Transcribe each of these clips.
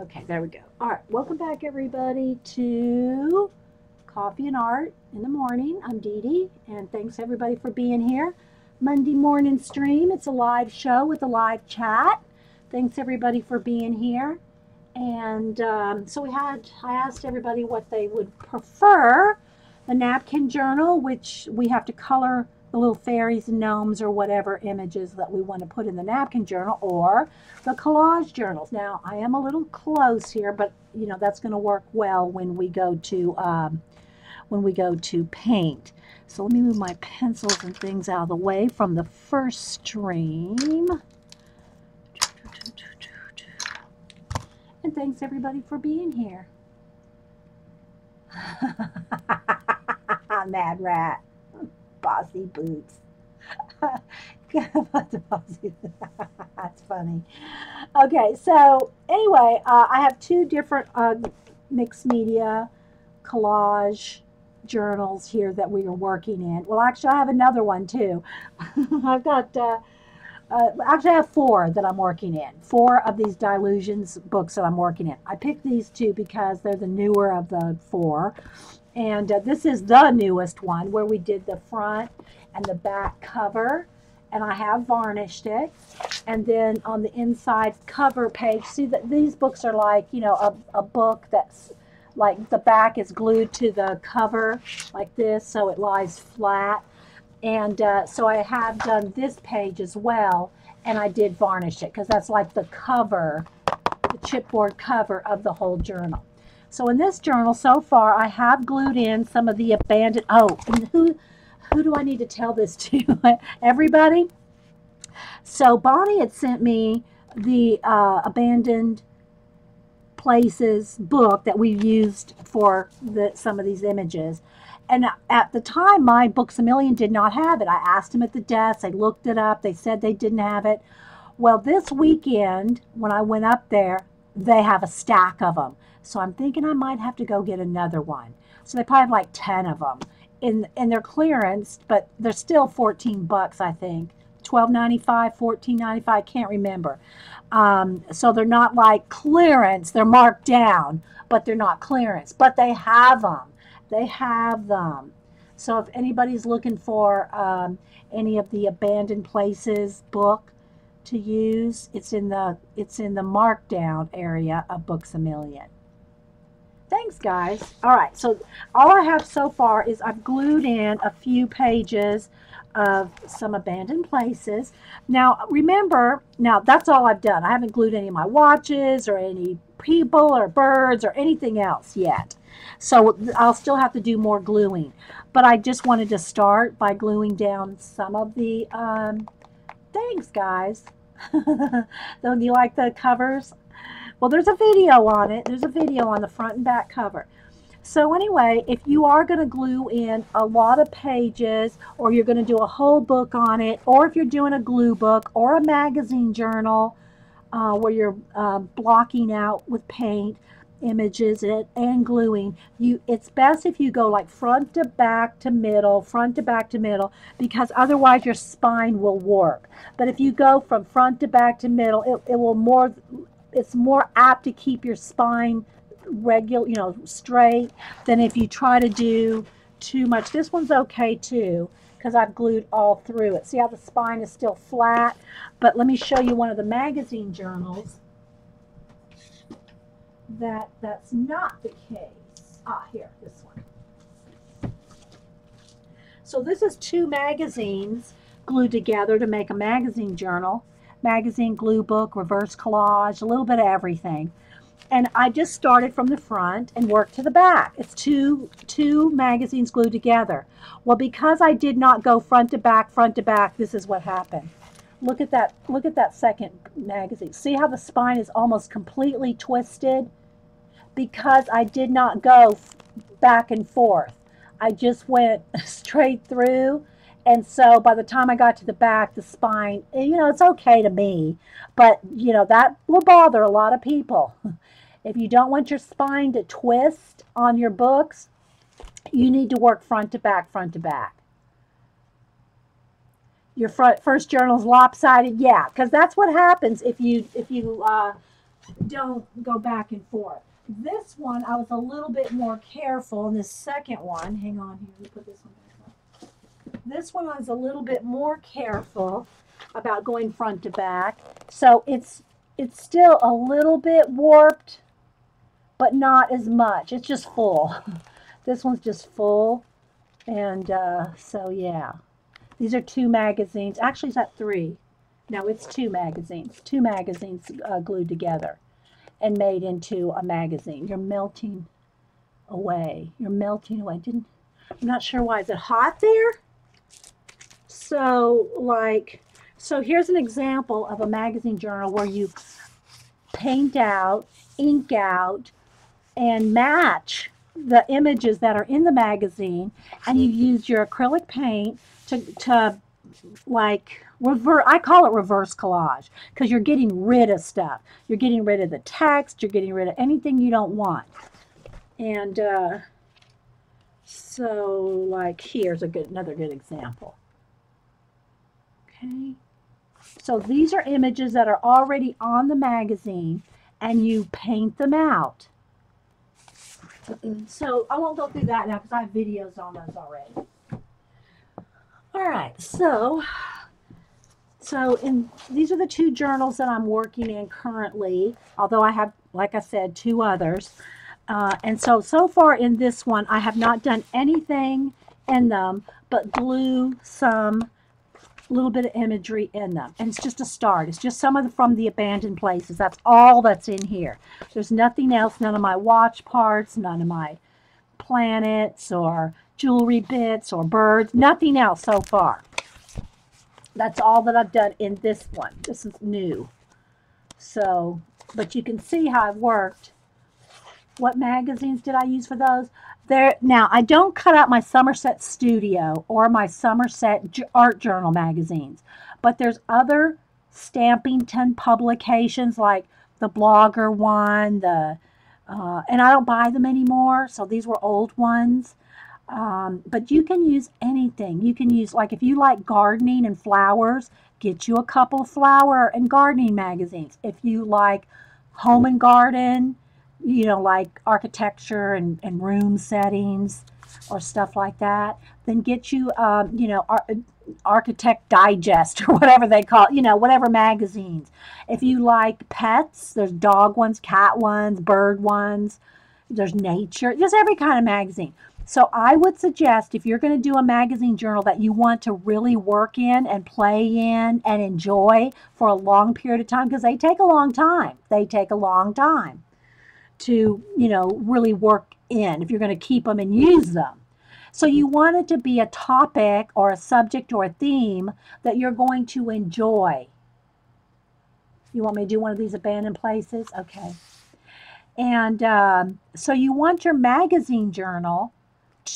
Okay, there we go. All right, welcome back, everybody, to Coffee and Art in the Morning. I'm Dede, and thanks everybody for being here. Monday morning stream. It's a live show with a live chat. Thanks everybody for being here. And I asked everybody what they would prefer: the napkin journal, which we have to color the little fairies and gnomes or whatever images that we want to put in the napkin journal, or the collage journals. Now, I am a little close here, but that's going to work well when we go to paint. So let me move my pencils and things out of the way from the first stream. And thanks everybody for being here. Mad rat. Bossy boots. That's funny. Okay, so anyway, I have two different mixed media collage journals here that we are working in. Well, actually, I have another one too. I've got actually, I have four that I'm working in. Four of these Delusions books that I'm working in. I picked these two because they're the newer of the four. And this is the newest one where we did the front and the back cover. And I have varnished it. And then on the inside cover page, see that these books are like, a book that's like the back is glued to the cover like this, so it lies flat. And so I have done this page as well, and I did varnish it because that's like the cover, the chipboard cover of the whole journal. So in this journal so far, I have glued in some of the abandoned, and who do I need to tell this to? Everybody? So Bonnie had sent me the abandoned places book that we used for some of these images. And at the time, my Books A Million did not have it. I asked them at the desk. They looked it up. They said they didn't have it. Well, this weekend, when I went up there, they have a stack of them. So I'm thinking I might have to go get another one. So they probably have like 10 of them. And they're clearance, but they're still $14, I think. $12.95, $14.95, I can't remember. So they're not like clearance. They're marked down, but they're not clearance. But they have them. They have them. So if anybody's looking for any of the abandoned places book to use, it's in the markdown area of Books A Million. Thanks, guys. All right, so all I have so far is I've glued in a few pages of some abandoned places. Now, remember, that's all I've done. I haven't glued any of my watches or any people or birds or anything else yet. So I'll still have to do more gluing. But I just wanted to start by gluing down some of the, thanks, guys. Don't you like the covers? Well, there's a video on it. There's a video on the front and back cover. So anyway, if you are going to glue in a lot of pages, or you're going to do a whole book on it, or if you're doing a glue book or a magazine journal where you're blocking out with paint images and gluing, it's best if you go like front to back to middle, front to back to middle, because otherwise your spine will warp. But if you go from front to back to middle, it's more apt to keep your spine regular, straight, than if you try to do too much. This one's okay too, because I've glued all through it. See how the spine is still flat? But let me show you one of the magazine journals that's not the case. Here, this one. So this is two magazines glued together to make a magazine journal. Magazine, glue book, reverse collage, a little bit of everything. And I just started from the front and worked to the back. It's two magazines glued together. Well, because I did not go front to back, this is what happened. Look at that second magazine. See how the spine is almost completely twisted? Because I did not go back and forth. I just went straight through. And so by the time I got to the back, the spine, it's okay to me, but that will bother a lot of people. If you don't want your spine to twist on your books, you need to work front to back, front to back. Your first journal's lopsided, yeah, because that's what happens if you don't go back and forth. This one, I was a little bit more careful. And this second one, hang on here, let me put this one back up. This one I was a little bit more careful about going front to back. So it's still a little bit warped, but not as much. It's just full. This one's just full. And so, yeah. These are 2 magazines. Actually, is that 3? No, it's 2 magazines. 2 magazines glued together and made into a magazine. You're melting away. You're melting away. I'm not sure why. Is it hot there? So, so here's an example of a magazine journal where you paint out, ink out, and match the images that are in the magazine, and you use your acrylic paint to like I call it reverse collage, because you're getting rid of stuff. You're getting rid of the text. You're getting rid of anything you don't want. And so, like, here's another good example. Okay. So these are images that are already on the magazine, and you paint them out. So I won't go through that now because I have videos on those already. All right, so these are the 2 journals that I'm working in currently, although I have, like I said, 2 others. And so far in this one, I have not done anything in them but glue some little bit of imagery in them. And it's just a start. It's just some of from the abandoned places. That's all that's in here. There's nothing else, none of my watch parts, none of my planets or jewelry bits or birds, nothing else so far. That's all that I've done in this one. This is new. So, but you can see how I've worked. What magazines did I use for those? Now, I don't cut out my Somerset Studio or my Somerset Art Journal magazines, but there's other Stampington publications like the Blogger one, and I don't buy them anymore, so these were old ones. But you can use anything. You can use, like, if you like gardening and flowers, get you a couple flower and gardening magazines. If you like home and garden, like architecture and room settings or stuff like that, then get you, Architect Digest or whatever they call it, whatever magazines. If you like pets, there's dog ones, cat ones, bird ones, there's nature, there's every kind of magazine. So I would suggest, if you're going to do a magazine journal that you want to really work in and play in and enjoy for a long period of time, because they take a long time. They take a long time to, really work in if you're going to keep them and use them. So you want it to be a topic or a subject or a theme that you're going to enjoy. You want me to do one of these abandoned places? Okay. And so you want your magazine journal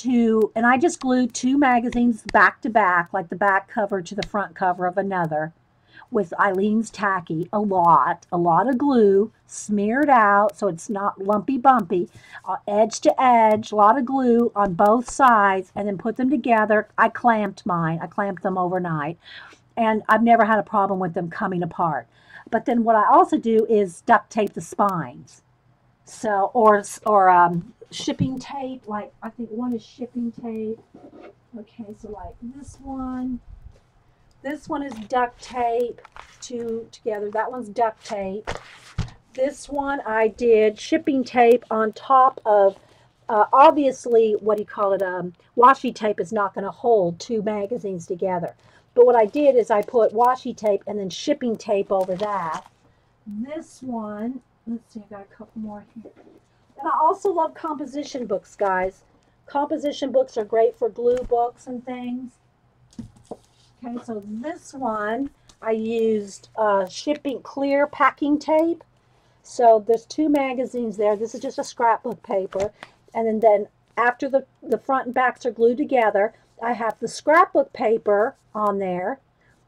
and I just glued 2 magazines back to back, like the back cover to the front cover of another, with Eileen's tacky, a lot of glue smeared out so it's not lumpy bumpy, edge to edge, a lot of glue on both sides, and then put them together. I clamped them overnight, and I've never had a problem with them coming apart. But then what I also do is duct tape the spines. So, or shipping tape, like I think one is shipping tape. Okay, so like this one is duct tape together. That one's duct tape. This one I did shipping tape on top of, obviously, what do you call it? Washi tape is not going to hold 2 magazines together. But what I did is I put washi tape and then shipping tape over that. This one, let's see, I got a couple more here. And I also love composition books, guys. Composition books are great for glue books and things. Okay, so this one I used shipping clear packing tape. So there's 2 magazines there. This is just a scrapbook paper. And then after the front and backs are glued together, I have the scrapbook paper on there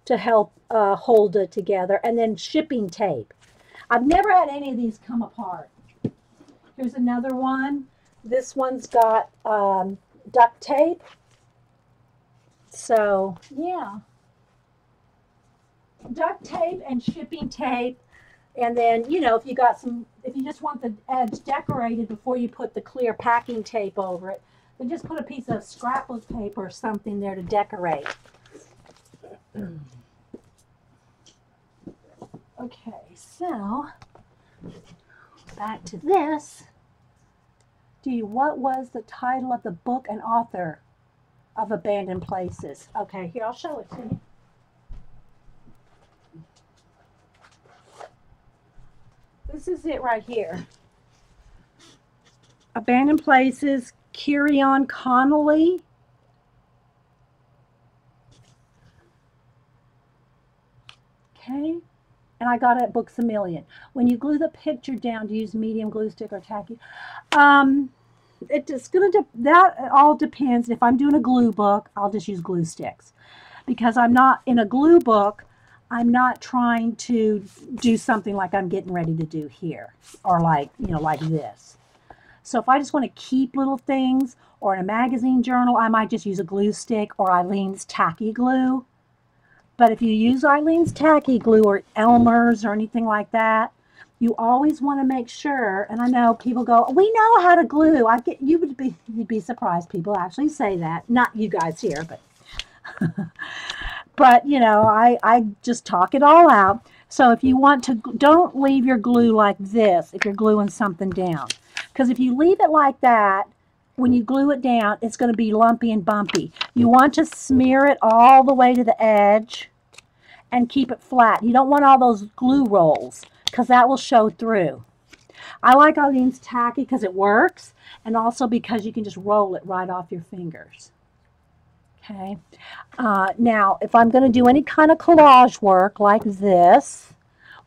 to help hold it together, and then shipping tape. I've never had any of these come apart. Here's another one. This one's got duct tape. So, yeah. Duct tape and shipping tape And then, you know, if you got some, if you just want the edge decorated before you put the clear packing tape over it, then just put a piece of scrapbook paper or something there to decorate. Okay, so back to this. What was the title of the book and author of Abandoned Places? Okay, here, I'll show it to you. This is it right here. Abandoned Places, Kieran Connolly. Okay. And I got it at Books A Million. When you glue the picture down, to use medium glue stick or tacky, it's gonna that all depends. If I'm doing a glue book, I'll just use glue sticks, because I'm not in a glue book. I'm not trying to do something like I'm getting ready to do here, or like, you know, like this. So if I just want to keep little things, or in a magazine journal, I might just use a glue stick or Eileen's tacky glue. But if you use Eileen's tacky glue or Elmer's or anything like that, you always want to make sure, and I know people go, we know how to glue. You'd be surprised people actually say that. Not you guys here, but but you know, I just talk it all out. So if you want to, don't leave your glue like this if you're gluing something down. Because if you leave it like that, when you glue it down, it's going to be lumpy and bumpy. You want to smear it all the way to the edge and keep it flat. You don't want all those glue rolls, because that will show through. I like Eileen's tacky because it works, and also because you can just roll it right off your fingers. Okay. Now, if I'm going to do any kind of collage work like this,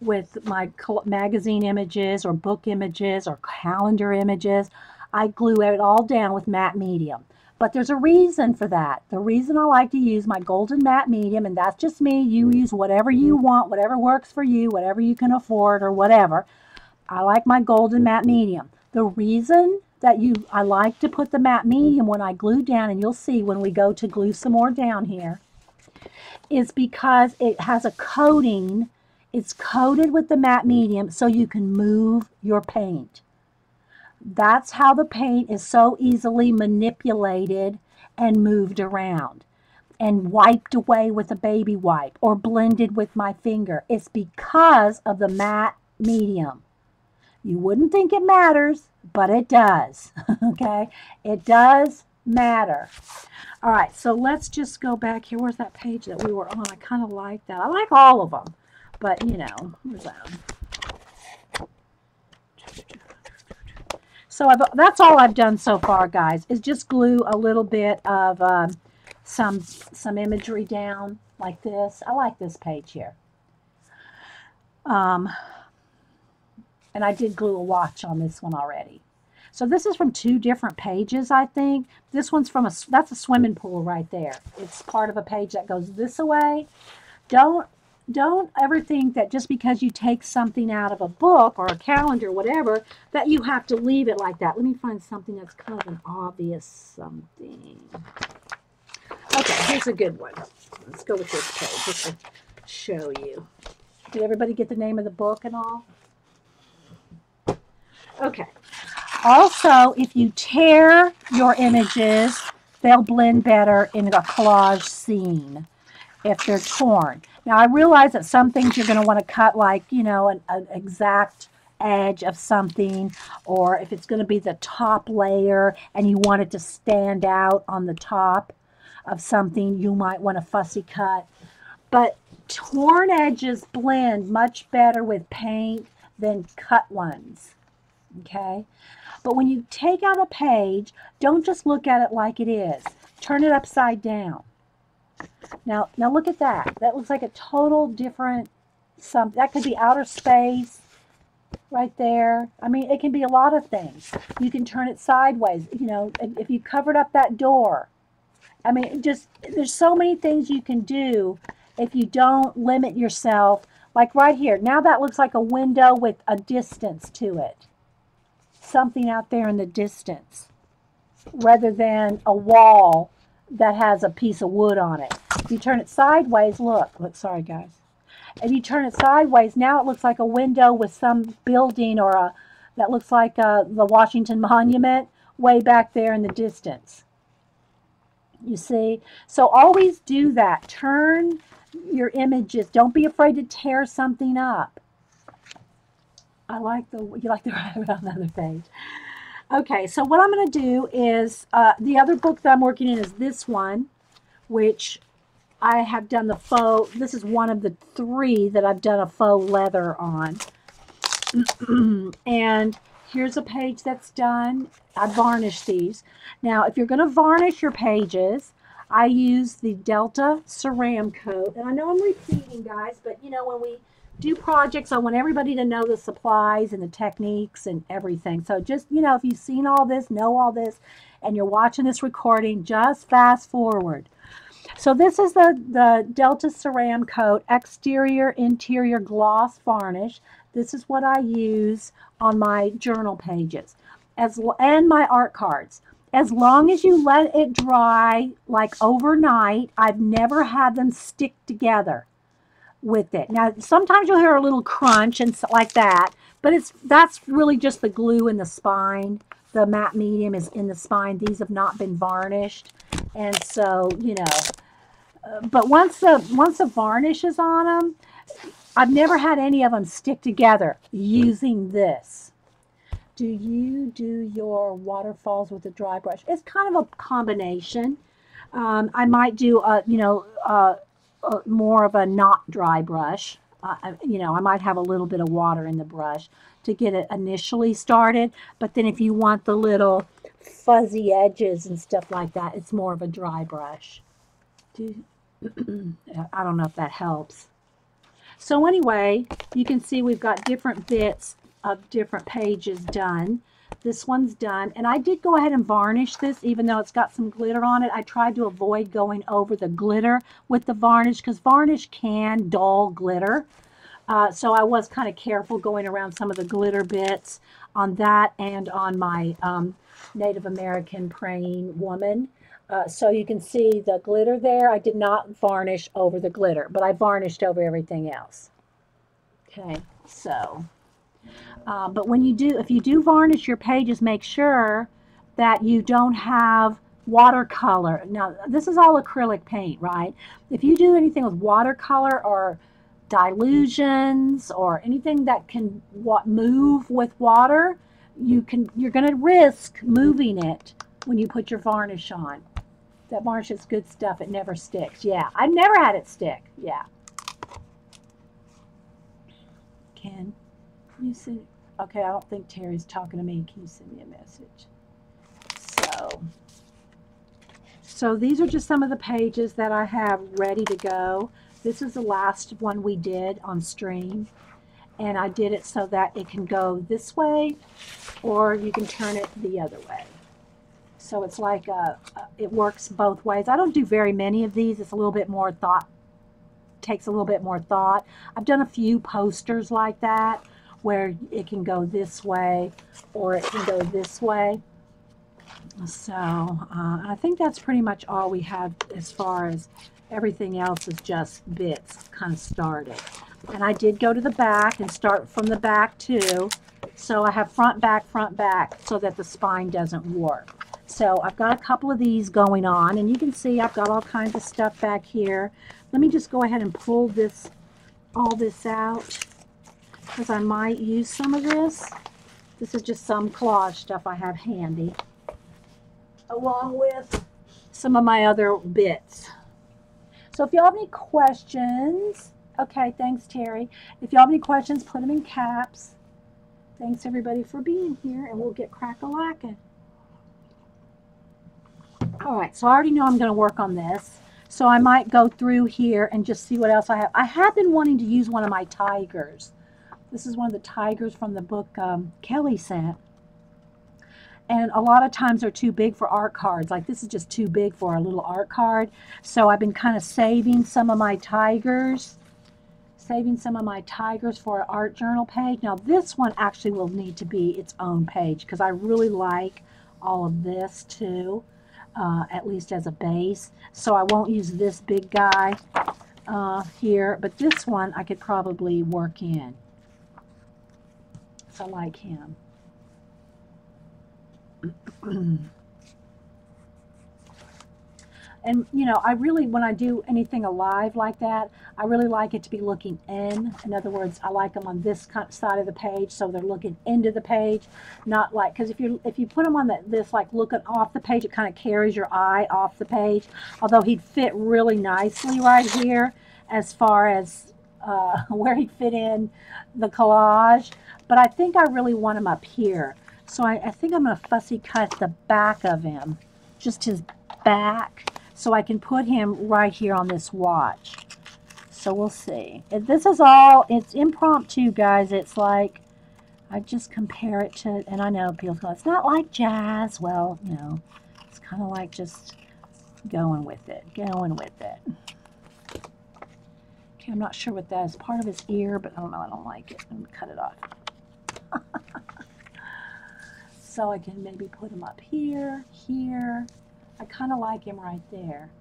with my magazine images or book images or calendar images, I glue it all down with matte medium. But there's a reason for that. The reason I like to use my golden matte medium, and that's just me, you use whatever you want, whatever works for you, whatever you can afford or whatever. I like my golden matte medium. The reason that I like to put the matte medium when I glue down, and you'll see when we go to glue some more down here, is because it has a coating. It's coated with the matte medium so you can move your paint. That's how the paint is so easily manipulated and moved around and wiped away with a baby wipe or blended with my finger. It's because of the matte medium. You wouldn't think it matters, but it does. Okay? It does matter. All right, so let's just go back here. Where's that page that we were on? I kind of like that. I like all of them, but you know, where's that? So that's all I've done so far, guys, is just glue a little bit of some imagery down like this. I like this page here. And I did glue a watch on this one already. So this is from 2 different pages, I think. This one's from that's a swimming pool right there. It's part of a page that goes this way. Don't ever think that just because you take something out of a book or a calendar, whatever, that you have to leave it like that. Let me find something that's kind of an obvious something. Okay, here's a good one. Let's go with this page just to show you. Did everybody get the name of the book and all? Okay. Also, if you tear your images, they'll blend better in a collage scene if they're torn. Now, I realize that some things you're going to want to cut, like, you know, an exact edge of something, or if it's going to be the top layer and you want it to stand out on the top of something, you might want a fussy cut. But torn edges blend much better with paint than cut ones. Okay? But when you take out a page, don't just look at it like it is. Turn it upside down. Now look at that. That looks like a total different something. That could be outer space right there. I mean, it can be a lot of things. You can turn it sideways. You know, if you covered up that door. I mean, there's so many things you can do if you don't limit yourself. Like right here. Now that looks like a window with a distance to it. Something out there in the distance. Rather than a wall that has a piece of wood on it. If you turn it sideways, look, sorry guys. and you turn it sideways, now it looks like a window with some building or that looks like the Washington Monument way back there in the distance. You see? So always do that. Turn your images. Don't be afraid to tear something up. You like the rabbit on the other page. Okay, so what I'm going to do is, the other book that I'm working in is this one, which I have done the faux, this is one of the 3 that I've done a faux leather on. And here's a page that's done. I varnished these. Now, if you're going to varnish your pages, I use the Delta Ceram Coat. And I know I'm repeating, guys, but you know, when we do projects, I want everybody to know the supplies and the techniques and everything. So just, you know, if you've seen all this, know all this, and you're watching this recording, just fast forward. So this is the Delta Ceram Coat Exterior Interior Gloss Varnish. This is what I use on my journal pages and my art cards. As long as you let it dry, like overnight, I've never had them stick together with it. Now, sometimes you'll hear a little crunch and like that, but that's really just the glue in the spine. The matte medium is in the spine. These have not been varnished, and so, you know, but once the varnish is on them, I've never had any of them stick together using this. Do you do your waterfalls with a dry brush? It's kind of a combination. I might do more of a not dry brush. You know, I might have a little bit of water in the brush to get it initially started, but then if you want the little fuzzy edges and stuff like that, it's more of a dry brush. I don't know if that helps. So anyway, you can see we've got different bits of different pages done. This one's done, and I did go ahead and varnish this, even though it's got some glitter on it. I tried to avoid going over the glitter with the varnish, because varnish can dull glitter. So I was kind of careful going around some of the glitter bits on that and on my Native American praying woman. So you can see the glitter there. I did not varnish over the glitter, but I varnished over everything else. Okay, so, but when you do, if you do varnish your pages, make sure that you don't have watercolor. Now, this is all acrylic paint, right? If you do anything with watercolor or dilutions or anything that can move with water, you're going to risk moving it when you put your varnish on. That varnish is good stuff. It never sticks. Yeah, I've never had it stick. Yeah. Can you see? Okay, I don't think Terry's talking to me. Can you send me a message? So these are just some of the pages that I have ready to go. This is the last one we did on stream, and I did it so that it can go this way, or you can turn it the other way. So it's like it works both ways. I don't do very many of these. It's a little bit more thought, takes a little bit more thought. I've done a few posters like that where it can go this way or it can go this way. So I think that's pretty much all we have as far as everything else is just bits kind of started. And I did go to the back and start from the back too. So I have front, back, so that the spine doesn't warp. So I've got a couple of these going on, and you can see I've got all kinds of stuff back here. Let me just go ahead and pull all this out, because I might use some of this. This is just some collage stuff I have handy, along with some of my other bits. So if y'all have any questions, okay, thanks Terry. If y'all have any questions, put them in caps. Thanks everybody for being here, and we'll get crack-a-lackin'. All right, so I already know I'm going to work on this, so I might go through here and just see what else I have. I have been wanting to use one of my tigers. This is one of the tigers from the book Kelly sent. And a lot of times they're too big for art cards. Like this is just too big for a little art card. So I've been kind of saving some of my tigers. For an art journal page. Now this one actually will need to be its own page, because I really like all of this too. At least as a base. So I won't use this big guy here, but this one I could probably work in. So I like him. And, you know, I really, when I do anything alive like that, I really like it to be looking in. In other words, I like them on this side of the page, so they're looking into the page, not like, because if you put them on this, like looking off the page, it kind of carries your eye off the page. Although he'd fit really nicely right here as far as where he'd fit in the collage. But I think I really want him up here. So I think I'm going to fussy cut the back of him, just his back, so I can put him right here on this watch. So we'll see. This is all, it's impromptu, guys. It's like, I just compare it to, and I know people go, it's not like jazz. Well, you know, it's kind of like just going with it, going with it. Okay, I'm not sure what that is. Part of his ear, but I don't know, I don't like it. I'm going to cut it off. So I can maybe put him up here, here. I kind of like him right there.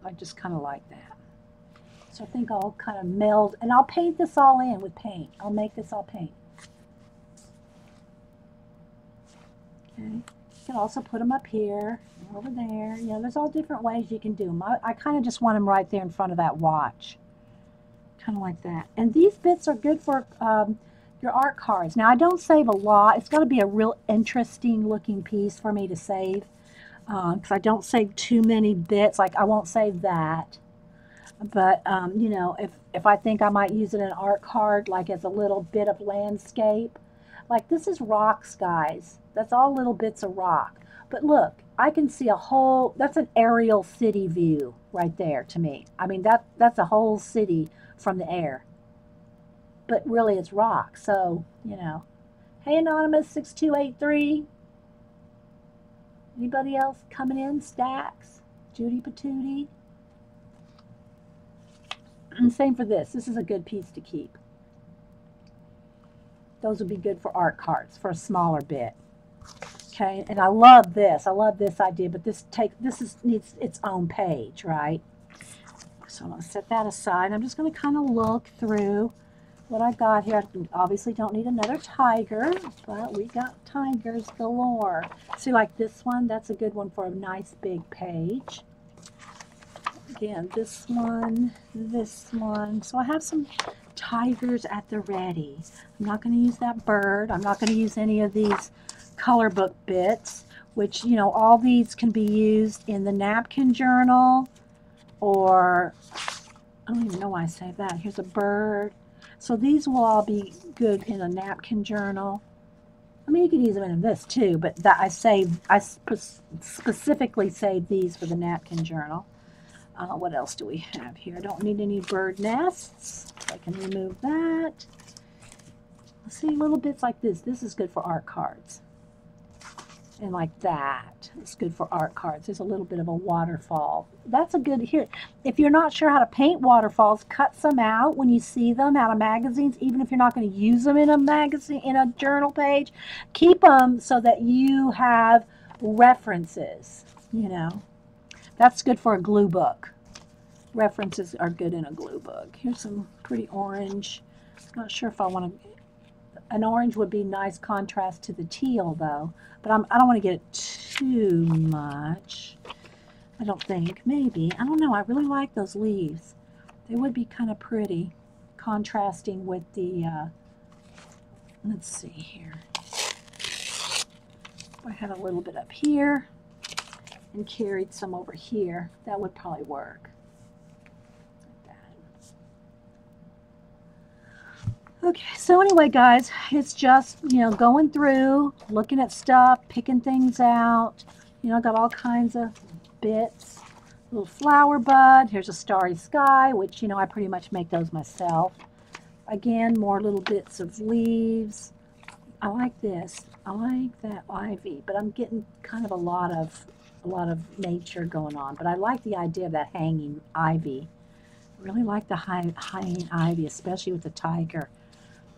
I just kind of like that. So I think I'll kind of meld, and I'll paint this all in with paint. I'll make this all paint. Okay. You can also put them up here, over there. You know, there's all different ways you can do them. I kind of just want them right there in front of that watch. Kind of like that. And these bits are good for your art cards. Now, I don't save a lot. It's got to be a real interesting looking piece for me to save, because I don't save too many bits. Like, I won't save that. But, you know, if I think I might use it in an art card, like as a little bit of landscape. Like, this is rocks, guys. That's all little bits of rock. But look, I can see a whole, that's an aerial city view right there to me. I mean, that's a whole city from the air. But really it's rock, so, you know. Hey, Anonymous 6283. Anybody else coming in? Stacks? Judy Patootie? And same for this. This is a good piece to keep. Those would be good for art cards, for a smaller bit. Okay, and I love this. I love this idea, but this needs its own page, right? So I'm going to set that aside. I'm just going to kind of look through what I got here. I obviously don't need another tiger, but we got tigers galore. See, like this one, that's a good one for a nice big page. Again, this one, this one. So I have some tigers at the ready. I'm not going to use that bird. I'm not going to use any of these color book bits, which, you know, all these can be used in the napkin journal, or I don't even know why I say that. Here's a bird. So these will all be good in a napkin journal. I mean, you could use them in this too, but that I specifically saved these for the napkin journal. What else do we have here? I don't need any bird nests. I can remove that. Let's see, little bits like this. This is good for art cards. And like that. It's good for art cards. There's a little bit of a waterfall. That's a good, here. If you're not sure how to paint waterfalls, cut some out when you see them out of magazines, even if you're not going to use them in a magazine, in a journal page. Keep them so that you have references, you know. That's good for a glue book. References are good in a glue book. Here's some pretty orange. I'm not sure if I want to, an orange would be nice contrast to the teal though. But I don't want to get it too much. I don't think. Maybe. I don't know. I really like those leaves. They would be kind of pretty. Contrasting with the, let's see here. I had a little bit up here and carried some over here. That would probably work. Like that. Okay, so anyway, guys, it's just, you know, going through, looking at stuff, picking things out. You know, I got all kinds of bits. Little flower bud. Here's a starry sky, which, you know, I pretty much make those myself. Again, more little bits of leaves. I like this. I like that ivy, but I'm getting kind of a lot of nature going on. But I like the idea of that hanging ivy. I really like the hanging ivy, especially with the tiger.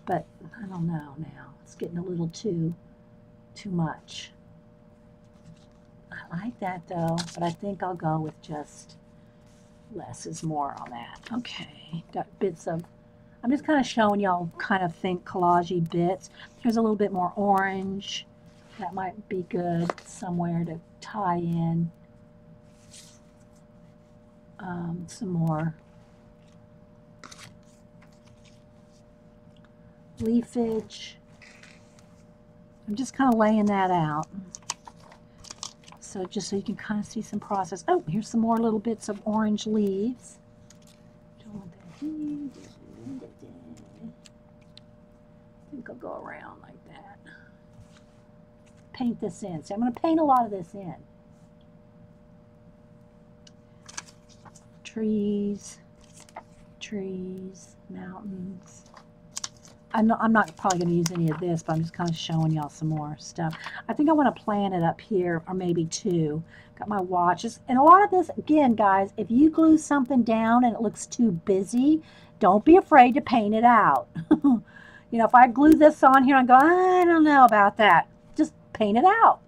But I don't know now. It's getting a little too much. I like that though, but I think I'll go with just less is more on that. Okay, got bits of, I'm just kind of showing y'all kind of think collage-y bits. Here's a little bit more orange. That might be good somewhere to tie in some more leafage. I'm just kind of laying that out. So just so you can kind of see some process. Oh, here's some more little bits of orange leaves. I think I'll go around like that. Paint this in. So I'm going to paint a lot of this in. Trees, mountains. I'm not probably going to use any of this, but I'm just kind of showing y'all some more stuff. I think I want to plant it up here, or maybe two. Got my watches. And a lot of this, again, guys, if you glue something down and it looks too busy, don't be afraid to paint it out. You know, if I glue this on here and go, I don't know about that, just paint it out.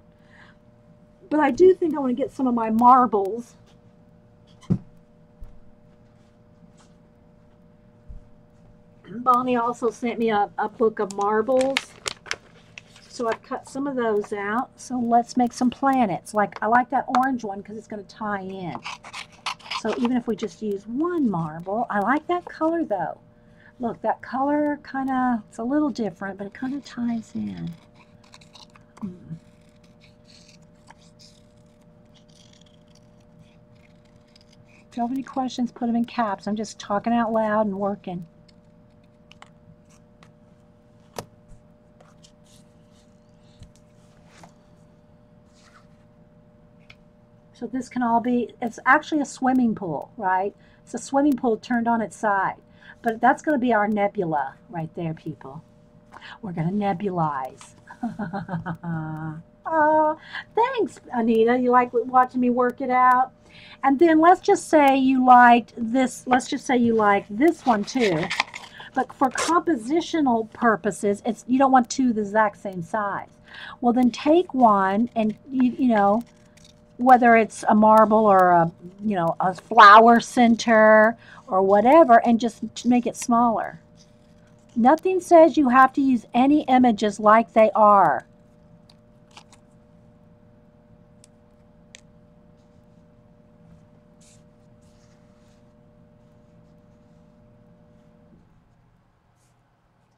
But I do think I want to get some of my marbles. Bonnie also sent me a book of marbles, so I've cut some of those out. So let's make some planets. Like, I like that orange one because it's going to tie in. So even if we just use one marble, I like that color though. Look, that color kind of, it's a little different, but it kind of ties in. If you have any questions, put them in caps. I'm just talking out loud and working. So this can all be, it's actually a swimming pool, right? It's a swimming pool turned on its side. But that's going to be our nebula right there, people. We're going to nebulize. Oh, thanks, Anita. You like watching me work it out? And then let's just say you liked this. Let's just say you like this one too. But for compositional purposes, you don't want two the exact same size. Well, then take one and, you know, whether it's a marble or a flower center or whatever, and just make it smaller. Nothing says you have to use any images like they are.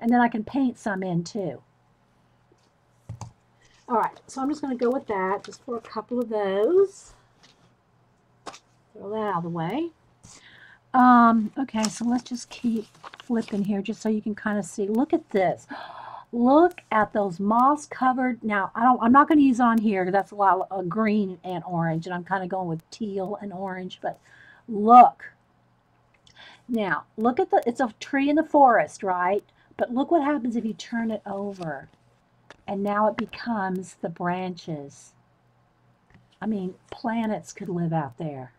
And then I can paint some in too. All right, so I'm just going to go with that just for a couple of those. Throw that out of the way. Okay, so let's just keep flipping here just so you can kind of see. Look at this. Look at those moss-covered. Now, I'm not going to use on here because that's a lot of green and orange, and I'm kind of going with teal and orange. But look. Now, look at it's a tree in the forest, right? But look what happens if you turn it over. And now it becomes the branches. I mean, planets could live out there.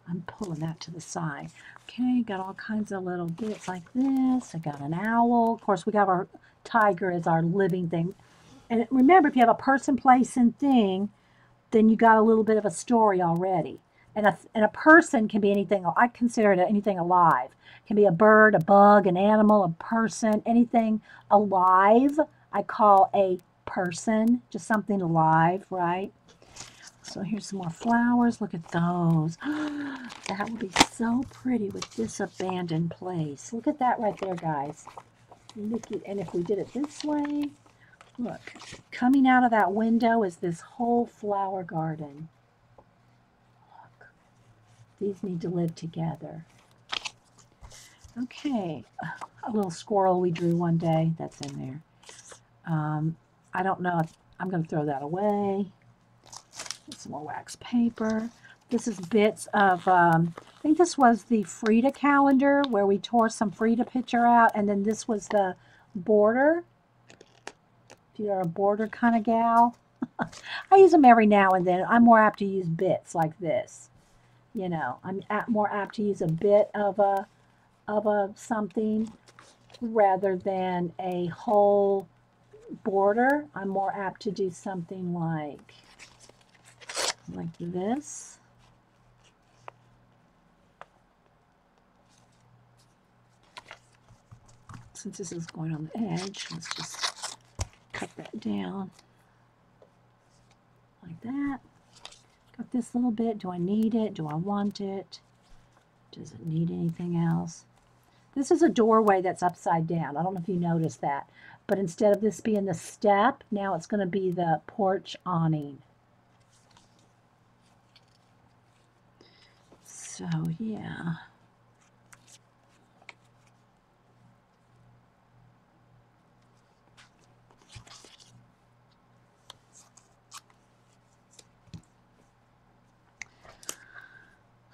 I'm pulling that to the side. Okay, got all kinds of little bits like this. I got an owl. Of course, we got our tiger as our living thing. And remember, if you have a person, place, and thing, then you got a little bit of a story already. And a person can be anything. I consider it anything alive. It can be a bird, a bug, an animal, a person, anything alive. I call a person, just something alive, right? So here's some more flowers. Look at those. That would be so pretty with this abandoned place. Look at that right there, guys. Look at, and if we did it this way, look, coming out of that window is this whole flower garden. Look, these need to live together. Okay, a little squirrel we drew one day, that's in there. I don't know if I'm going to throw that away. Get some more wax paper. This is bits of, I think this was the Frida calendar where we tore some Frida picture out, and then this was the border. If you're a border kind of gal. I use them every now and then. I'm more apt to use bits like this. You know, I'm more apt to use a bit of a something rather than a whole border. I'm more apt to do something like like this. Since this is going on the edge, let's just cut that down like that. Got this little bit. Do I need it? Do I want it? Does it need anything else? This is a doorway that's upside down. I don't know if you noticed that. But instead of this being the step, now it's going to be the porch awning. So, yeah.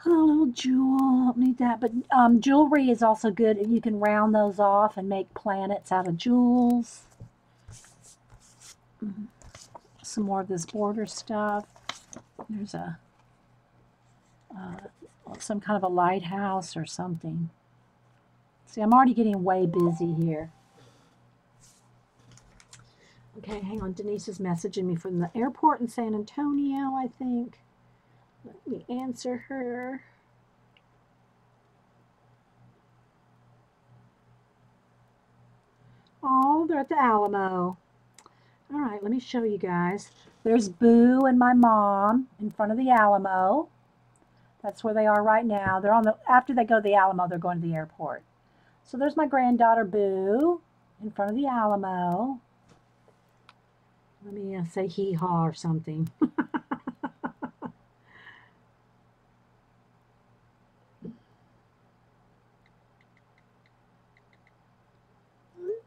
A little jewel, don't need that, but jewelry is also good. You can round those off and make planets out of jewels. Some more of this border stuff. There's a some kind of a lighthouse or something. See, I'm already getting way busy here. Okay, hang on. Denise is messaging me from the airport in San Antonio, I think. Let me answer her. Oh, they're at the Alamo. All right, let me show you guys. There's Boo and my mom in front of the Alamo. That's where they are right now. They're on the, after they go to the Alamo, they're going to the airport. So there's my granddaughter Boo in front of the Alamo. Let me say hee-haw or something.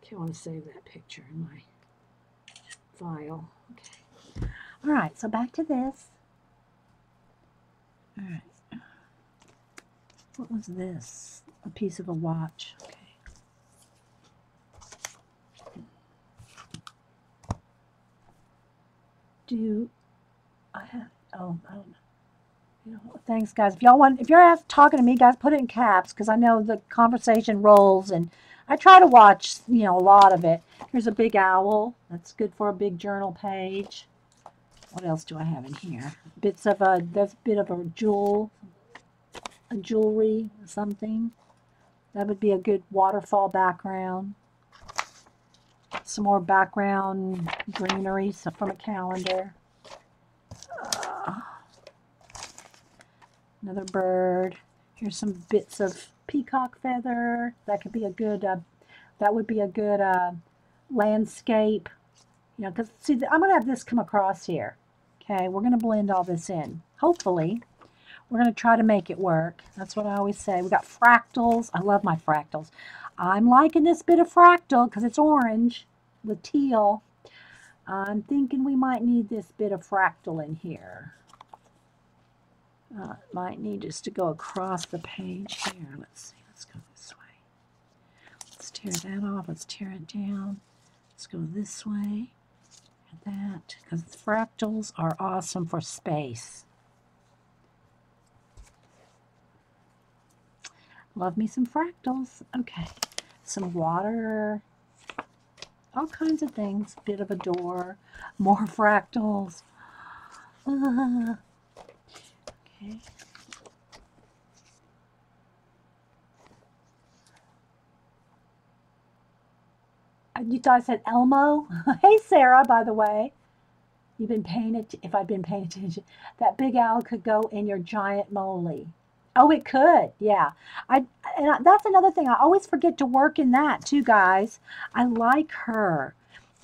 Okay, I want to save that picture in my file. Okay. All right, so back to this. All right. What was this? A piece of a watch. Okay. Do I have, oh, I don't know. You know, thanks, guys. If y'all want, if you're talking to me, guys, put it in caps because I know the conversation rolls and I try to watch, you know, a lot of it. Here's a big owl. That's good for a big journal page. What else do I have in here? Bits of a, there's a bit of a jewelry or something. That would be a good waterfall background. Some more background greenery from a calendar. Another bird. Here's some bits of peacock feather. That could be a good, that would be a good landscape. You know, because see, I'm going to have this come across here. Okay, we're going to blend all this in. Hopefully, we're going to try to make it work. That's what I always say. We got fractals. I love my fractals. I'm liking this bit of fractal because it's orange with teal. I'm thinking we might need this bit of fractal in here. Might need just to go across the page here. Let's see. Let's go this way. Let's tear that off. Let's tear it down. Let's go this way. And that. Because fractals are awesome for space. Love me some fractals. Okay. Some water. All kinds of things. Bit of a door. More fractals. Okay. You thought I said Elmo? Hey, Sarah, by the way. You've been paying it. If I'd been paying attention, that big owl could go in your giant moly. Oh, it could. Yeah. That's another thing. I always forget to work in that too, guys. I like her.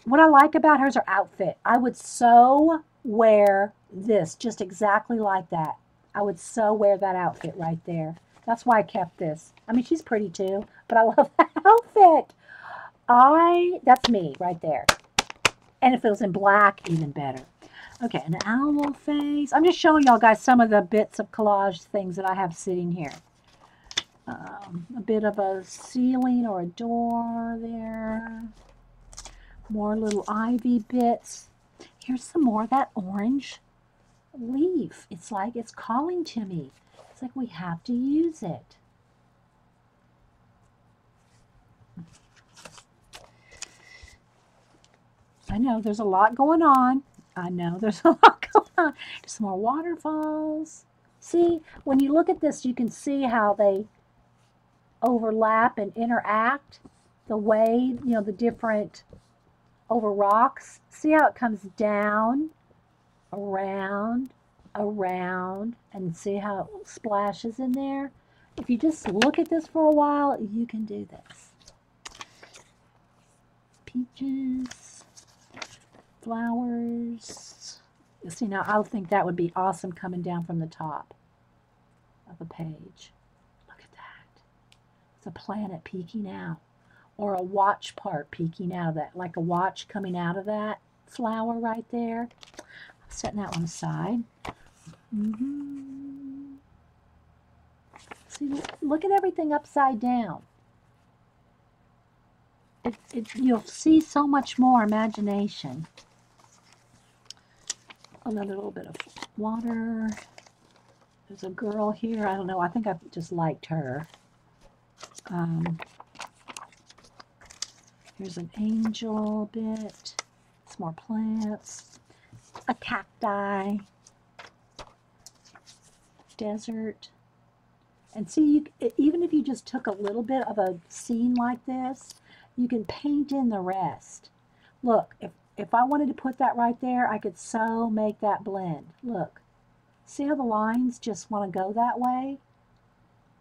What I like about her is her outfit. I would so wear this just exactly like that. I would so wear that outfit right there. That's why I kept this. I mean, she's pretty too, but I love that outfit. That's me right there. And if it was in black, even better. Okay, an owl face. I'm just showing y'all guys some of the bits of collage things that I have sitting here. A bit of a ceiling or a door there. More little ivy bits. Here's some more of that orange leaf. It's like it's calling to me. It's like we have to use it. I know there's a lot going on. I know there's a lot going Just more waterfalls. See, when you look at this, you can see how they overlap and interact. The way, you know, the different over rocks. See how it comes down, around, around, and see how it splashes in there? If you just look at this for a while, you can do this. Peaches, flowers. See, now I think that would be awesome coming down from the top of a page. Look at that. It's a planet peeking out, or a watch part peeking out of that, like a watch coming out of that flower right there. I'm setting that one aside. See, look at everything upside down. You'll see so much more imagination. Another little bit of water. There's a girl here. I don't know. I think I just liked her. Here's an angel bit. Some more plants. A cacti. Desert. And see, even if you just took a little bit of a scene like this, you can paint in the rest. Look, if I wanted to put that right there, I could so make that blend. Look, see how the lines just want to go that way?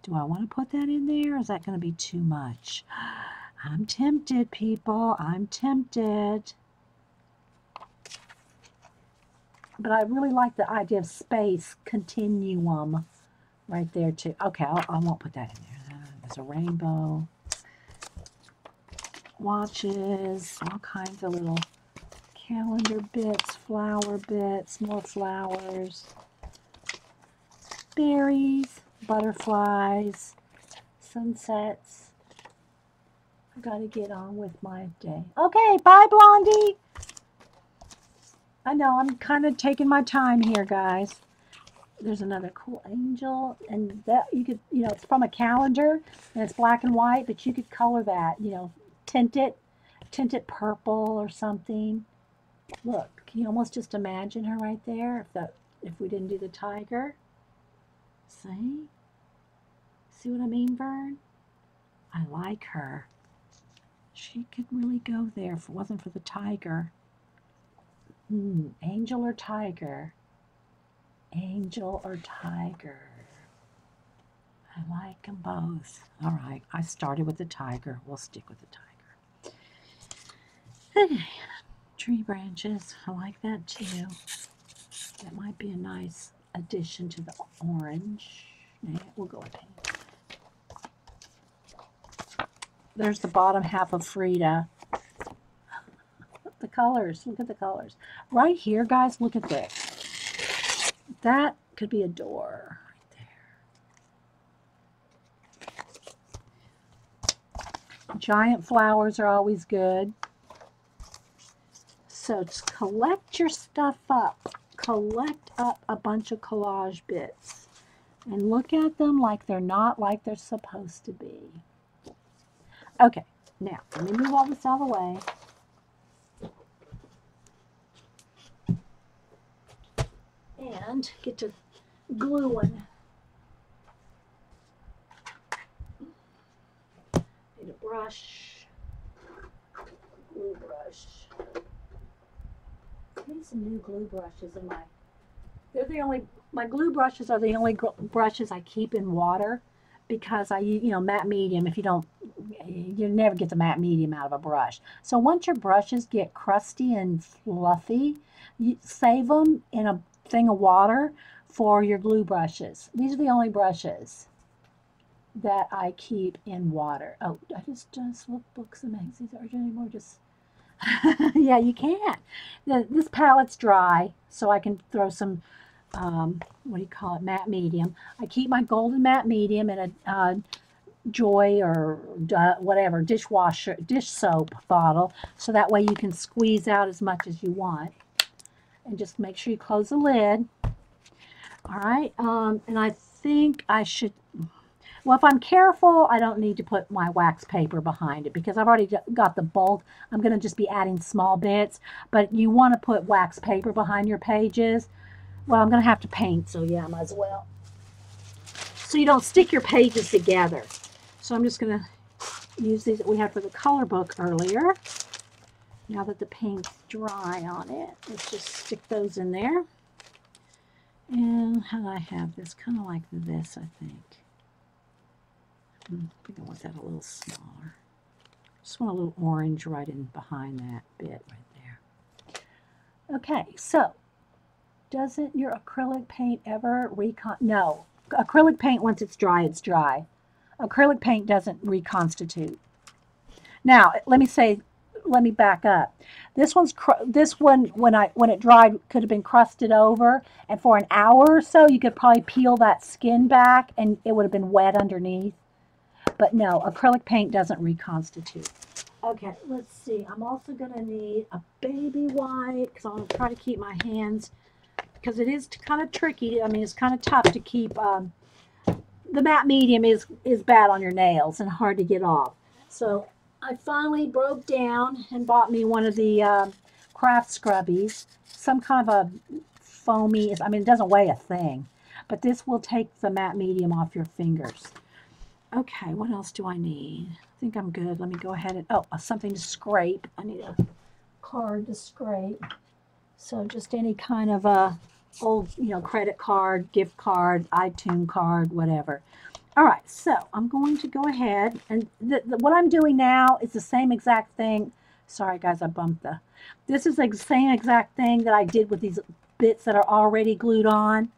Do I want to put that in there, or is that going to be too much? I'm tempted, people. I'm tempted. But I really like the idea of space continuum right there, too. Okay, I won't put that in there. There's a rainbow. Watches, all kinds of little calendar bits, flower bits, more flowers, berries, butterflies, sunsets. I gotta get on with my day. Okay, bye, Blondie. I know, I'm kind of taking my time here, guys. There's another cool angel, and that you could, you know, it's from a calendar, and it's black and white, but you could color that, you know, tint it purple or something. Look, can you almost just imagine her right there if we didn't do the tiger? See what I mean, Vern? I like her. She could really go there if it wasn't for the tiger. Angel or tiger? Angel or tiger? I like them both. All right, I started with the tiger. We'll stick with the tiger. Okay, tree branches. I like that too. That might be a nice addition to the orange. Yeah, we'll go with pink. There's the bottom half of Frida. The colors. Look at the colors. Right here, guys, look at this. That could be a door right there. Giant flowers are always good. So just collect your stuff up. Collect up a bunch of collage bits. And look at them like they're not like they're supposed to be. Okay, now let me move all this out of the way. And get to gluing. Need a brush. Glue brush. I need some new glue brushes in my glue brushes are the only brushes I keep in water, because matte medium, you never get the matte medium out of a brush. So once your brushes get crusty and fluffy, you save them in a thing of water for your glue brushes. These are the only brushes that I keep in water. Oh, I just look books and magazines anymore. Just yeah, you can't. This palette's dry, so I can throw some what do you call it, matte medium. I keep my golden matte medium in a Joy or whatever dish soap bottle, so that way you can squeeze out as much as you want. And just make sure you close the lid. All right, and I think I should, well, if I'm careful, I don't need to put my wax paper behind it, because I've already got the bulk. I'm going to just be adding small bits, but you want to put wax paper behind your pages, Well, I'm going to have to paint, so yeah, I might as well. So you don't stick your pages together. So I'm just going to use these that we had for the color book earlier. Now that the paint's dry on it, let's just stick those in there. And how do I have this? Kind of like this, I think. I think I want that a little smaller. Just want a little orange right in behind that bit right there. Okay, so doesn't your acrylic paint ever No, acrylic paint, once it's dry, it's dry. Acrylic paint doesn't reconstitute. Now, let me back up. This one, when it dried, could have been crusted over, and for an hour or so, you could probably peel that skin back, and it would have been wet underneath. But no, acrylic paint doesn't reconstitute. Okay, let's see. I'm also going to need a baby white because I'm going to try to keep my hands, because it is kind of tricky. I mean, it's kind of tough to keep. The matte medium is bad on your nails and hard to get off. So I finally broke down and bought me one of the craft scrubbies, some kind of a foamy, I mean, it doesn't weigh a thing, but this will take the matte medium off your fingers. Okay, what else do I need? I think I'm good. Let me go ahead and, something to scrape. I need a card to scrape. So just any kind of a old, credit card, gift card, iTunes card, whatever. All right, so I'm going to go ahead, and what I'm doing now is the same exact thing. Sorry, guys, I bumped the. This is the same exact thing that I did with these bits that are already glued on.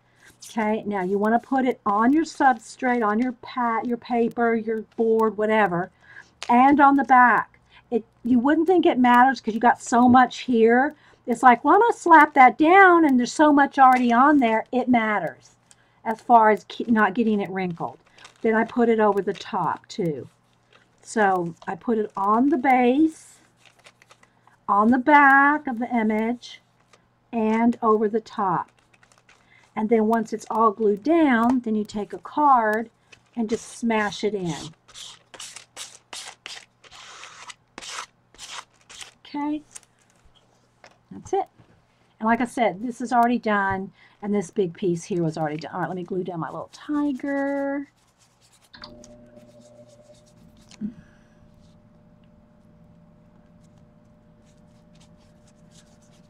Okay, now you want to put it on your substrate, on your paper, your board, whatever, and on the back. You wouldn't think it matters because you got so much here. It's like, well, I'm going to slap that down, and there's so much already on there. It matters as far as not getting it wrinkled. Then I put it over the top, too. So I put it on the base, on the back of the image, and over the top. And then once it's all glued down, then you take a card and just smash it in. Okay, that's it. And like I said, this is already done, and this big piece here was already done. All right, let me glue down my little tiger.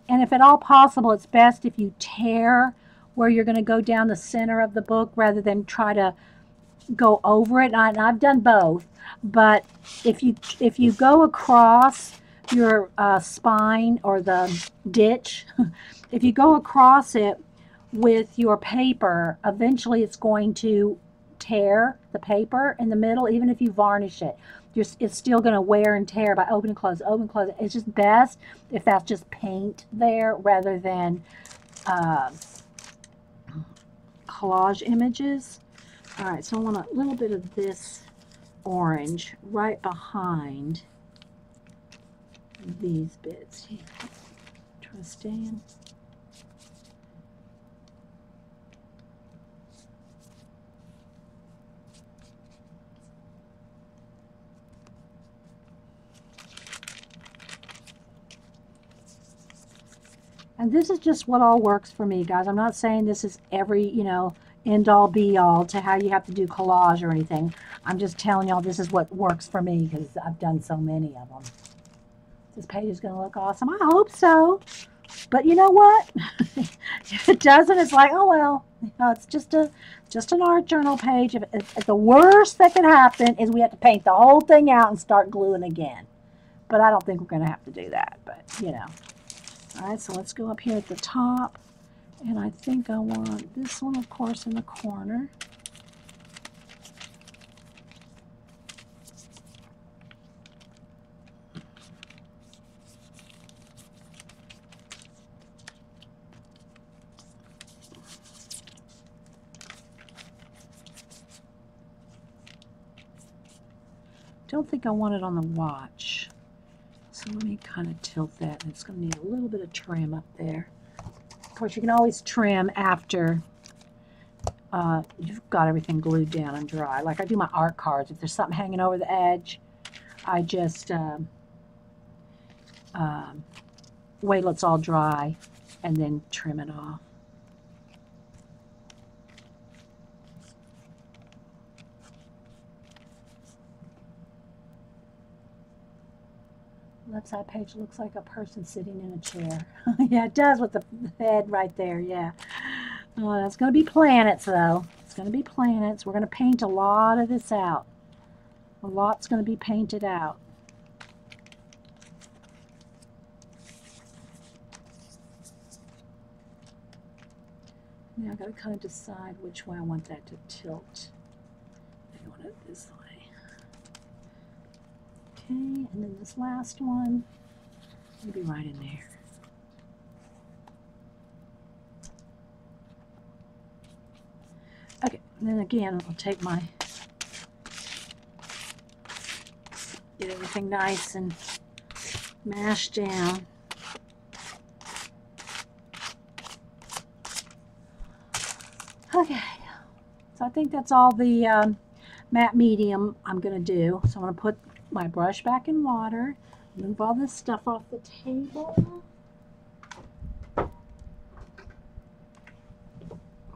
And if at all possible, it's best if you tear where you're going to go down the center of the book rather than try to go over it. And I've done both, but if you go across your spine or the ditch, if you go across it with your paper, eventually it's going to tear the paper in the middle, even if you varnish it. It's still going to wear and tear by open and close, open and close. It's just best if that's just paint there rather than collage images. All right, so I want a little bit of this orange right behind these bits here. Try to stay in. And this is just what all works for me, guys. I'm not saying this is every, end all be all to how you have to do collage or anything. I'm just telling y'all this is what works for me because I've done so many of them. This page is going to look awesome. I hope so. But you know what? If it doesn't, it's like, oh well. It's just an art journal page. If the worst that could happen is we have to paint the whole thing out and start gluing again. But I don't think we're going to have to do that. But, All right, so let's go up here at the top. And I think I want this one, of course, in the corner. Don't think I want it on the watch. So let me kind of tilt that. And it's going to need a little bit of trim up there. Of course, you can always trim after you've got everything glued down and dry. Like I do my art cards. If there's something hanging over the edge, I just wait till it's all dry and then trim it off. Left side page looks like a person sitting in a chair. Yeah, it does with the head right there, yeah. Oh, that's going to be planets, though. It's going to be planets. We're going to paint a lot of this out. A lot's going to be painted out. Now I've got to kind of decide which way I want that to tilt. I want it this way. Okay, and then this last one, it'll be right in there. Okay, and then again, I'll take my, get everything nice and mashed down. Okay, so I think that's all the matte medium I'm going to do. So I'm going to put my brush back in water, move all this stuff off the table.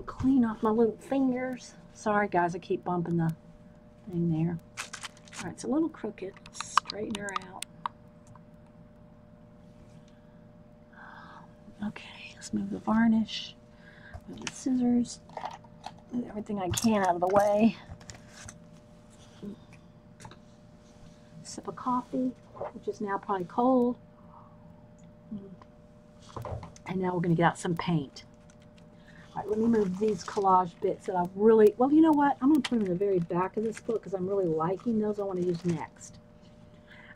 Clean off my little fingers. Sorry guys, I keep bumping the thing there. Alright, it's a little crooked. Straighten her out. Okay, let's move the varnish. Move the scissors. Move everything I can out of the way. Sip of coffee, which is now probably cold. And now we're going to get out some paint. All right, let me move these collage bits that I've really, well, you know what? I'm going to put them in the very back of this book because I'm really liking those I want to use next.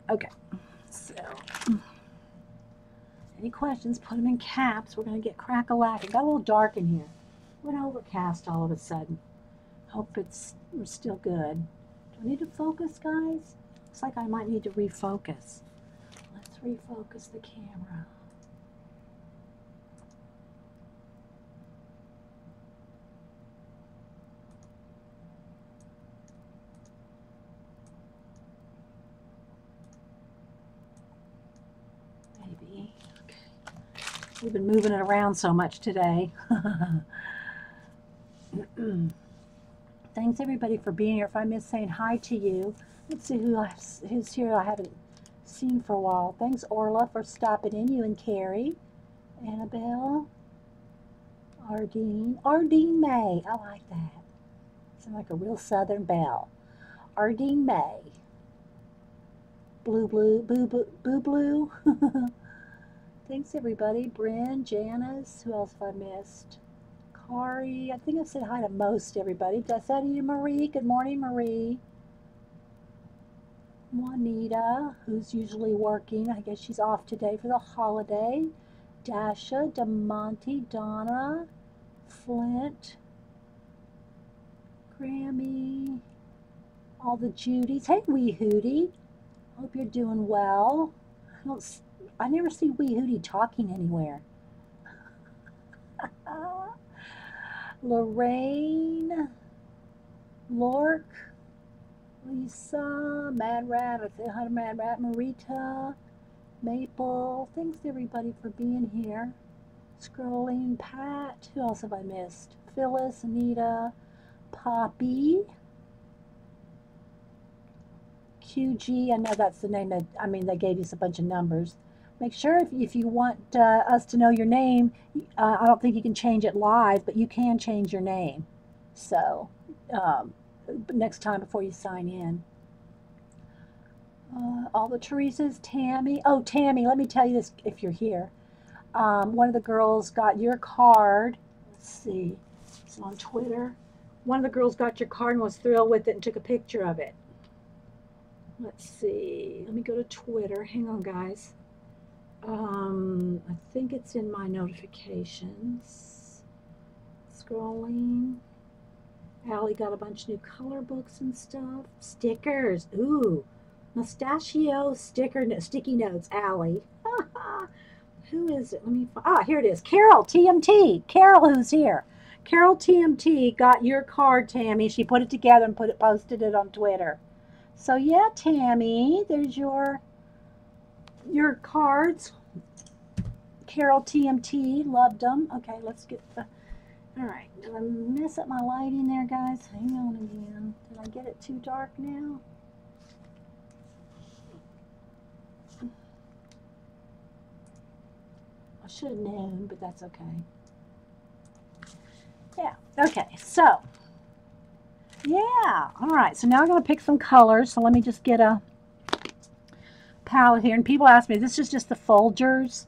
Okay, so any questions, put them in caps. We're going to get crack-a-lack. It got a little dark in here. Went overcast all of a sudden. Hope we're still good. Do I need to focus, guys? Looks like I might need to refocus. Let's refocus the camera. Maybe. Okay. We've been moving it around so much today. Thanks everybody for being here. If I miss saying hi to you, let's see who's here I haven't seen for a while. Thanks Orla for stopping in. You and Carrie, Annabelle, Ardeen May. I like that. Sounds like a real Southern belle. Ardeen May. Blue. Thanks everybody. Bryn, Janice. Who else have I missed? Kari. I think I said hi to most everybody. Did I say hi to you, Marie? Good morning, Marie. Juanita, who's usually working. I guess she's off today for the holiday. Dasha, DeMonte, Donna, Flint, Grammy, all the Judys. Hey, Wee Hootie. Hope you're doing well. I never see Wee Hootie talking anywhere. Lorraine, Lork, Lisa, Mad Rat, I said hi to Mad Rat, Marita, Maple. Thanks everybody for being here. Scrolling, Pat. Who else have I missed? Phyllis, Anita, Poppy, QG. I know that's the name that, I mean, they gave us a bunch of numbers. Make sure if you want us to know your name, I don't think you can change it live, but you can change your name. So, next time before you sign in. All the Teresas, Tammy. Oh, Tammy, let me tell you this if you're here. One of the girls got your card. Let's see. It's on Twitter. One of the girls got your card and was thrilled with it and took a picture of it. Let's see. Let me go to Twitter. Hang on, guys. I think it's in my notifications. Scrolling. Allie got a bunch of new color books and stuff. Stickers. Ooh. Mustachio sticky notes. Allie. Who is it? Let me find. Here it is. Carol TMT. Carol, who's here? Carol TMT got your card, Tammy. She put it together and posted it on Twitter. So yeah, Tammy, there's your cards. Carol TMT, loved them. Okay, let's get the, all right. Did I mess up my lighting there, guys? Hang on again. Did I get it too dark now? should have known, but that's okay. Yeah, okay, so, yeah, all right, so now I'm going to pick some colors. So let me just get a palette here. And people ask me, this is just the Folgers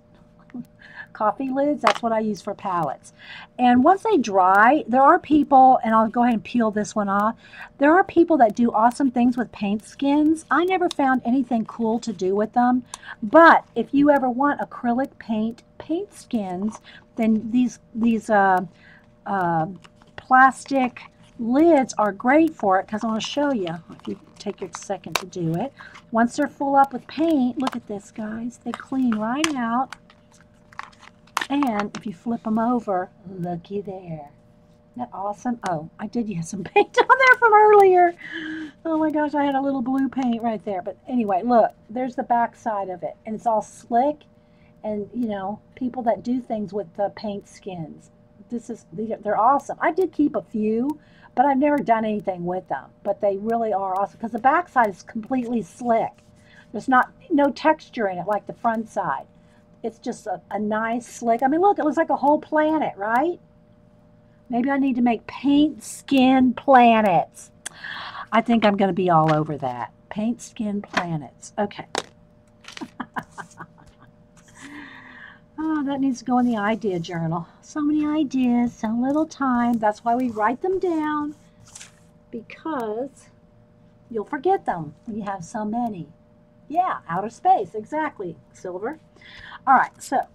coffee lids. That's what I use for palettes. And once they dry, there are people, and I'll go ahead and peel this one off. There are people that do awesome things with paint skins. I never found anything cool to do with them. But if you ever want acrylic paint skins, then these plastic lids are great for it, because I want to show you, if you take your second to do it. Once they're full up with paint, look at this, guys. They clean right out. And if you flip them over, looky there. Isn't that awesome? Oh, I did use some paint on there from earlier. Oh my gosh, I had a little blue paint right there. But anyway, look, there's the back side of it. And it's all slick. And, you know, people that do things with the paint skins, they're awesome. I did keep a few, but I've never done anything with them. But they really are awesome, because the back side is completely slick. There's no texture in it like the front side. It's just a nice slick. I mean, look, it looks like a whole planet, right? Maybe I need to make paint skin planets. I think I'm going to be all over that. Paint skin planets. Okay. Oh, that needs to go in the idea journal. So many ideas, so little time. That's why we write them down, because you'll forget them when you have so many. Yeah, outer space, exactly, Silver. All right, so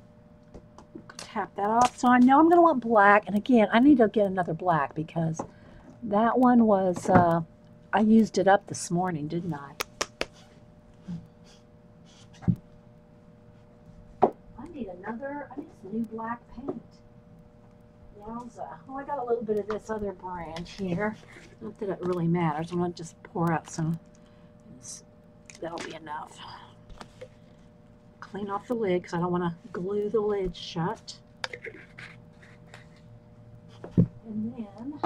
tap that off. So I know I'm going to want black. And again, I need to get another black, because that one was, I used it up this morning, didn't I? I need some new black paint. Yowza. Oh, I got a little bit of this other brand here. Not that it really matters. I'm going to just pour out some. That'll be enough. Clean off the lid, because I don't want to glue the lid shut. And then,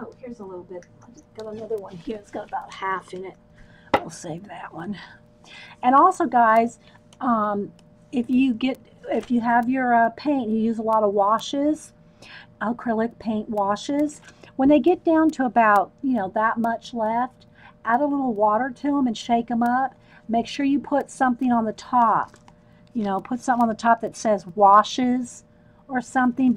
oh, here's a little bit. I just got another one here. It's got about half in it. We'll save that one. And also, guys, if you have your paint, you use a lot of washes, acrylic paint washes. When they get down to about, that much left, add a little water to them and shake them up. Make sure you put something on the top. Put something on the top that says washes or something,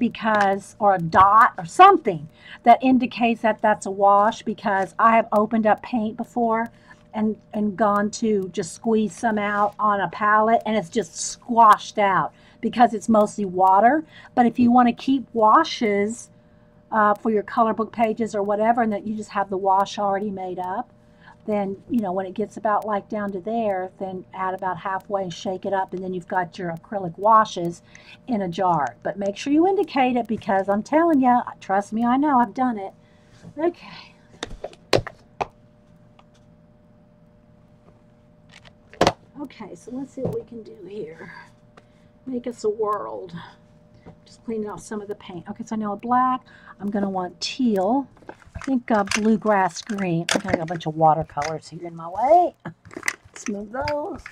or a dot or something that indicates that that's a wash, because I have opened up paint before and gone to just squeeze some out on a palette, and it's just squashed out because it's mostly water. But if you want to keep washes for your color book pages or whatever, and that you just have the wash already made up, then, when it gets about like down to there, then add about halfway and shake it up, and then you've got your acrylic washes in a jar. But make sure you indicate it, because I'm telling you, trust me, I know, I've done it. Okay. Okay, so let's see what we can do here. Make us a world. Just cleaning off some of the paint. Okay, so I know black. I'm going to want teal. I think bluegrass green. I got a bunch of watercolors here in my way. Let's move those.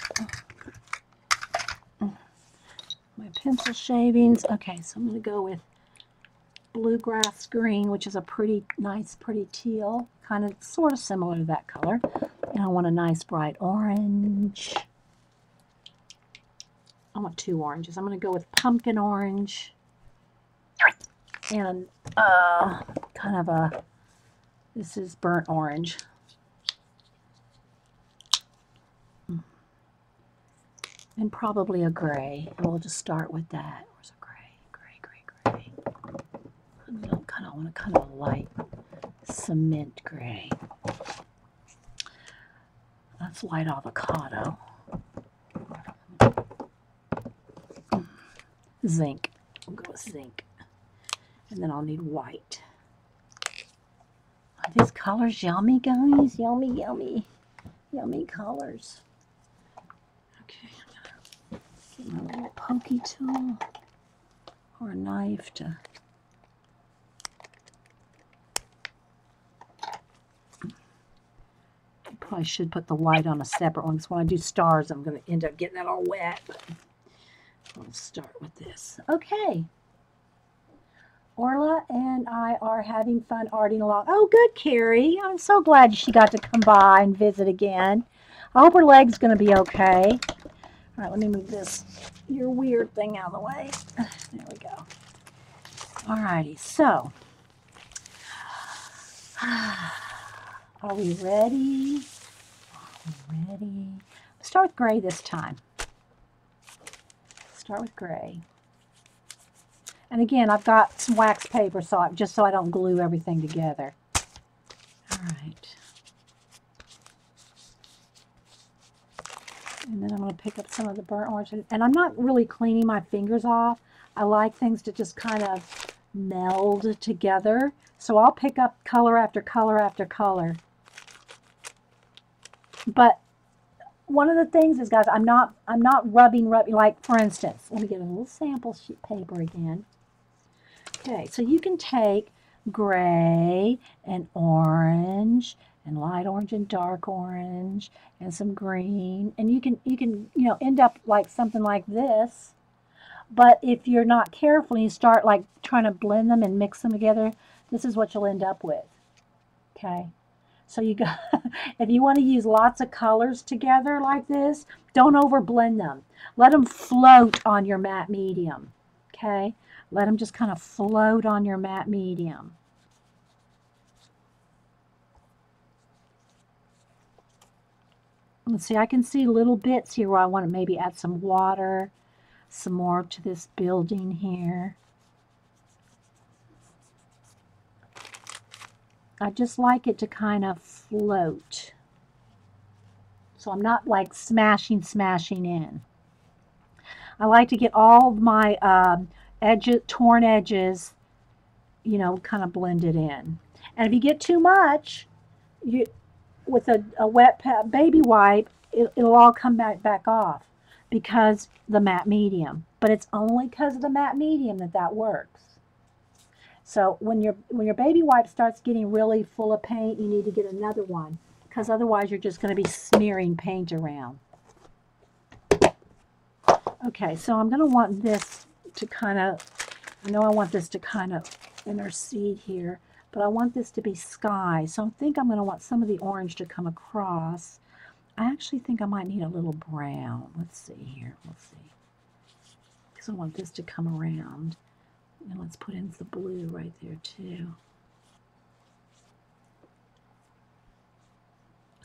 My pencil shavings. Okay, so I'm going to go with bluegrass green, which is a pretty teal. Kind of, sort of similar to that color. And I want a nice bright orange. I want two oranges. I'm going to go with pumpkin orange. And kind of this is burnt orange. And probably a gray. And we'll just start with that. Where's a gray? I kind of want a light cement gray. That's light avocado. Zinc. We'll go with zinc. And then I'll need white. Are these colors yummy, guys? Yummy, yummy. Yummy colors. Okay, I'm going to get my little pokey tool or a knife to Probably should put the white on a separate one, because when I do stars, I'm going to end up getting that all wet. But we'll start with this. Okay. Orla and I are having fun arting along. Oh, good, Carrie. I'm so glad she got to come by and visit again. I hope her leg's going to be okay. All right, let me move this, your weird thing out of the way. There we go. All righty, so, are we ready? Are we ready? Start with gray this time. Start with gray. And again, I've got some wax paper, just so I don't glue everything together. All right. And then I'm going to pick up some of the burnt orange. And I'm not really cleaning my fingers off. I like things to just kind of meld together. So I'll pick up color after color after color. But one of the things is, guys, I'm not rubbing, like, for instance, let me get a little sample sheet paper again. Okay, so you can take gray and orange and light orange and dark orange and some green, and you can end up like something like this. But if you're not careful and you start like trying to blend them and mix them together, this is what you'll end up with. Okay, so you got if you want to use lots of colors together like this, don't over blend them. Let them float on your matte medium. Okay, let them just kind of float on your matte medium. Let's see, I can see little bits here where I want to maybe add some water, some more to this building here. I just like it to kind of float. So I'm not like smashing in. I like to get all my torn edges, kind of blended in. And if you get too much, with a wet baby wipe, it'll all come back off because the matte medium. But it's only because of the matte medium that works. So when your baby wipe starts getting really full of paint, you need to get another one, because otherwise you're just going to be smearing paint around. Okay, so I'm going to want this to kind of, I know I want this to kind of intercede here, but I want this to be sky. So I think I'm going to want some of the orange to come across. I actually think I might need a little brown. Let's see here. Let's see. Because I want this to come around. And let's put in the blue right there too.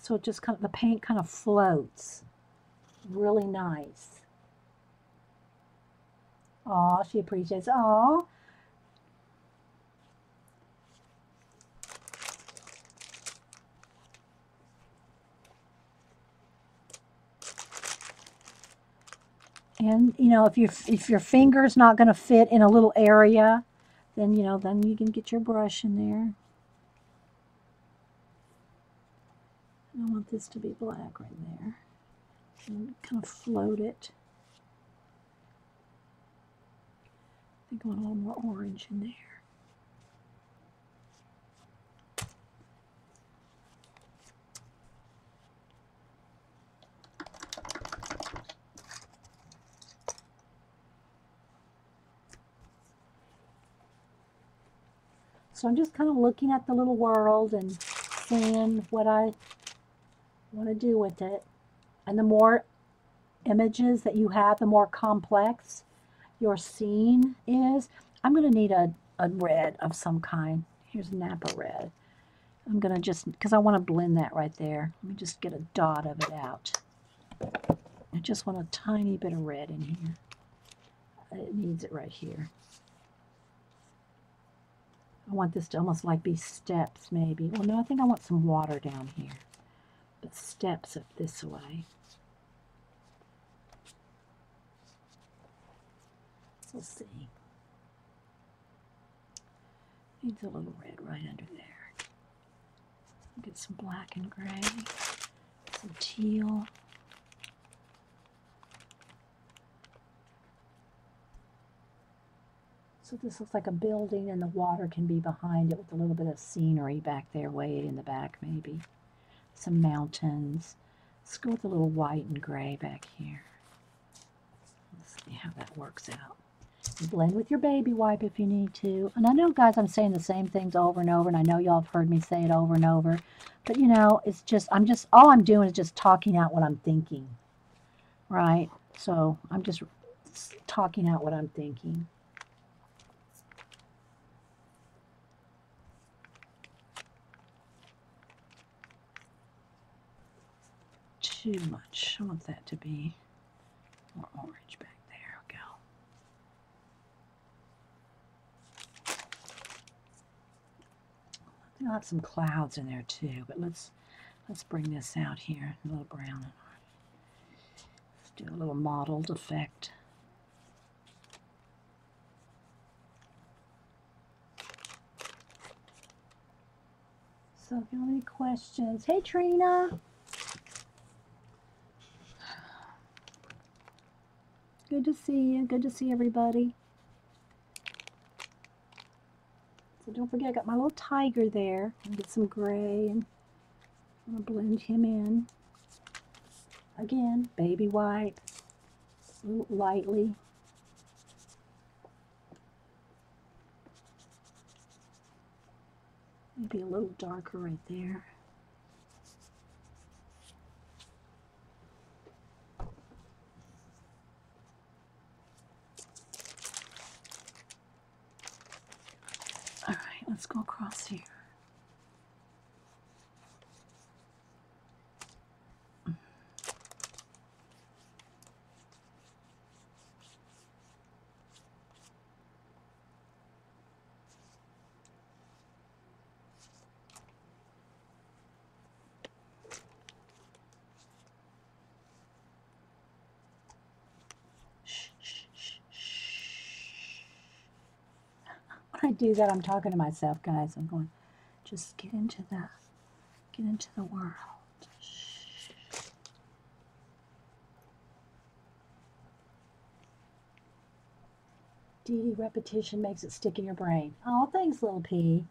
So it just kind of, the paint kind of floats. Really nice. Aw, she appreciates it. Aw. And if your finger's not going to fit in a little area, then then you can get your brush in there. I want this to be black right there. And kind of float it. I think I want a little more orange in there. So I'm just kind of looking at the little world and seeing what I want to do with it. And the more images that you have, the more complex your scene is. I'm going to need a red of some kind. Here's Napa red. I'm going to just, because I want to blend that right there. Let me just get a dot of it out. I just want a tiny bit of red in here. It needs it right here. I want this to almost like be steps maybe. Well, no, I think I want some water down here. But steps up this way. Let's see. Needs a little red right under there. Get some black and gray. Some teal. So this looks like a building, and the water can be behind it with a little bit of scenery back there, way in the back maybe. some mountains. Let's go with a little white and gray back here. Let's see how that works out. Blend with your baby wipe if you need to. And I know, guys, I'm saying the same things over and over, and I know y'all have heard me say it over and over. But, you know, it's just, all I'm doing is just talking out what I'm thinking, right? So I'm just talking out what I'm thinking. Too much. I want that to be more orange back there. We go. I'll have some clouds in there too, but let's bring this out here, a little brown. Let's do a little mottled effect. So if you have any questions, hey Trina. Good to see you. Good to see everybody. So don't forget, I got my little tiger there. I'm gonna get some gray and I'm gonna blend him in. Again, baby wipe, lightly. Maybe a little darker right there. All right, let's go across here. When I do that, I'm talking to myself, guys. I'm going, just get into the world. Dede, repetition makes it stick in your brain. Oh, thanks, Little P.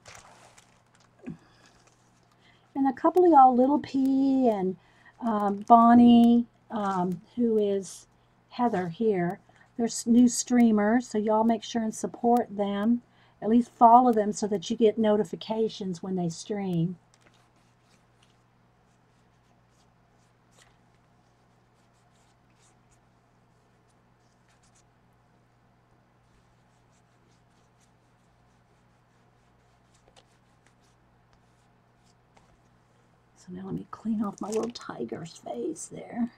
And a couple of y'all, Little P and Bonnie, who is Heather here, they're new streamers, so y'all make sure and support them. At least follow them so that you get notifications when they stream. So now let me clean off my little tiger's face there.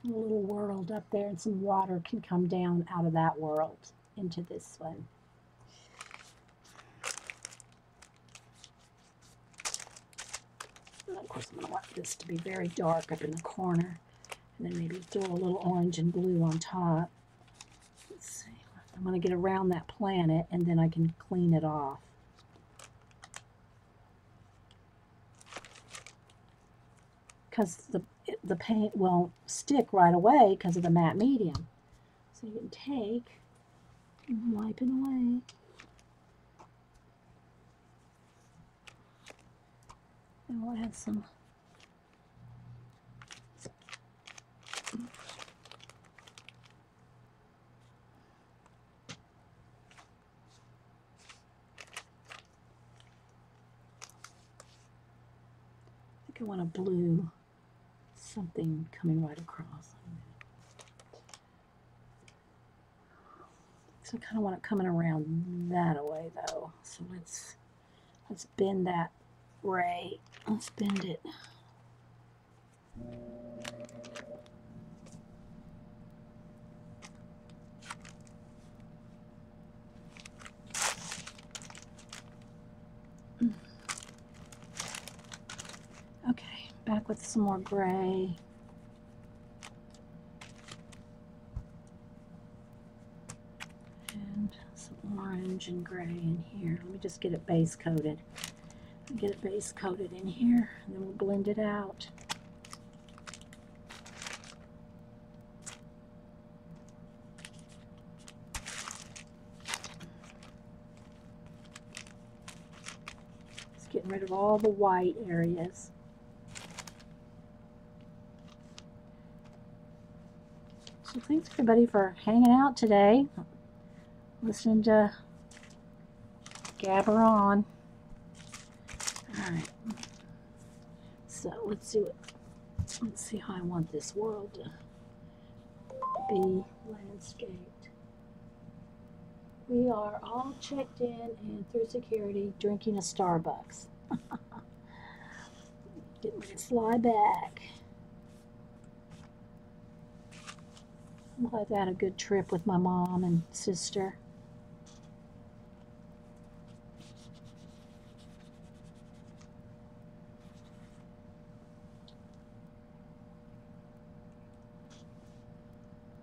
A little world up there, and some water can come down out of that world into this one. And of course, I'm going to want this to be very dark up in the corner, and then maybe throw a little orange and blue on top. Let's see. I'm going to get around that planet, and then I can clean it off. Because the paint won't stick right away because of the matte medium. So you can take and wipe it away. And we'll add some I think I want a blue something coming right across. So I kind of want it coming around that way though. So let's bend that ray. Let's bend it. Okay, back with some more gray. And some orange and gray in here. Let me just get it base coated. Get it base coated in here, and then we'll blend it out. Just getting rid of all the white areas. So thanks everybody for hanging out today, listening to Gabber on. Alright, so let's see how I want this world to be landscaped. We are all checked in and through security, drinking a Starbucks. Get ready to fly back. I'm glad I had a good trip with my mom and sister.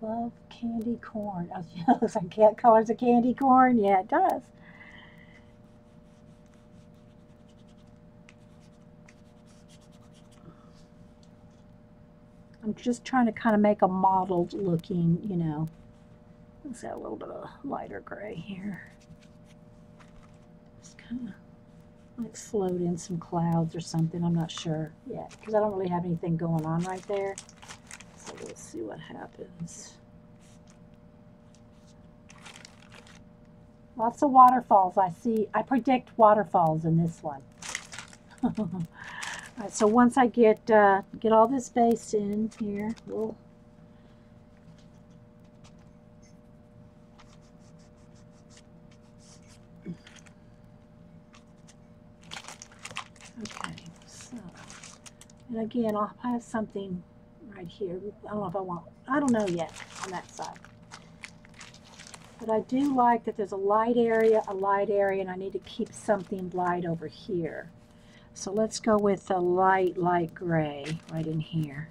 Love candy corn. Oh, yeah, looks like cat colors of candy corn. Yeah, it does. I'm just trying to kind of make a mottled looking, you know. Let's add a little bit of lighter gray here. Just kind of like float in some clouds or something. I'm not sure yet because I don't really have anything going on right there. So we'll see what happens. Lots of waterfalls I see. I predict waterfalls in this one. All right, so once I get all this base in here, we'll okay. So, and again, I'll have something right here. I don't know if I want. I don't know yet on that side. But I do like that there's a light area, and I need to keep something light over here. So let's go with a light gray right in here.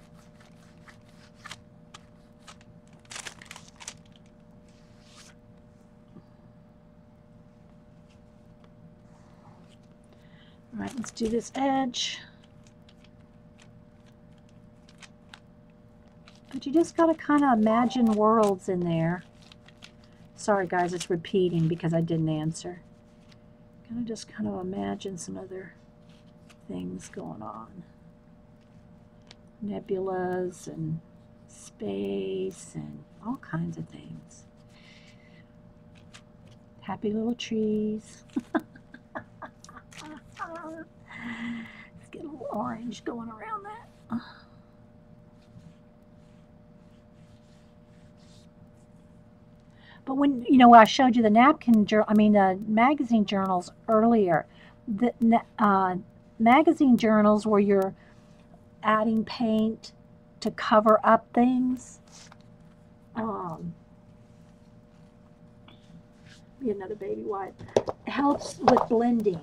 All right, let's do this edge. But you just got to kind of imagine worlds in there. Sorry guys, it's repeating because I didn't answer. Gonna just kind of imagine some other things going on. Nebulas and space and all kinds of things. Happy little trees. Let's get a little orange going around that. But when, you know, I showed you the magazine journals earlier. The magazine journals where you're adding paint to cover up things. Be another baby wipe. It helps with blending.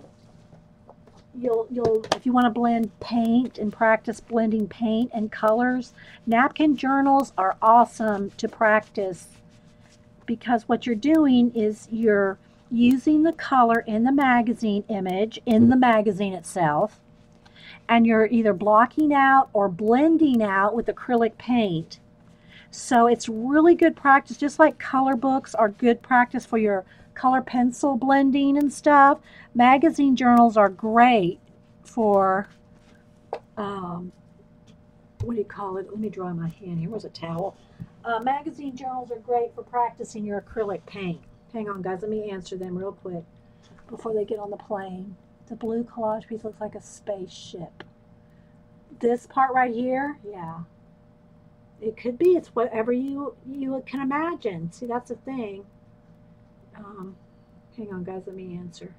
You'll if you want to blend paint and practice blending paint and colors, napkin journals are awesome to practice. Because what you're doing is you're using the color in the magazine image, in the magazine itself, and you're either blocking out or blending out with acrylic paint. So it's really good practice, just like color books are good practice for your color pencil blending and stuff. Magazine journals are great for, what do you call it? Let me dry my hand here. Where's a towel? Magazine journals are great for practicing your acrylic paint. Hang on, guys. Let me answer them real quick before they get on the plane. The blue collage piece looks like a spaceship. This part right here, yeah. It could be. It's whatever you can imagine. See, that's the thing. Hang on, guys. Let me answer.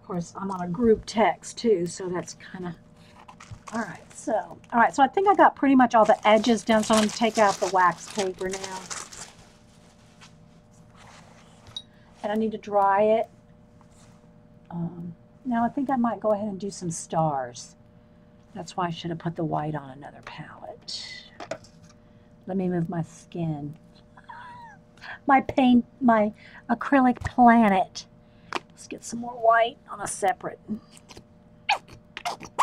course, I'm on a group text too, so that's kind of, all right, so I think I got pretty much all the edges done, so I'm going to take out the wax paper now. And I need to dry it. Now I think I might go ahead and do some stars. That's why I should have put the white on another palette. Let me move my skin. My acrylic planet. Let's get some more white on a separate.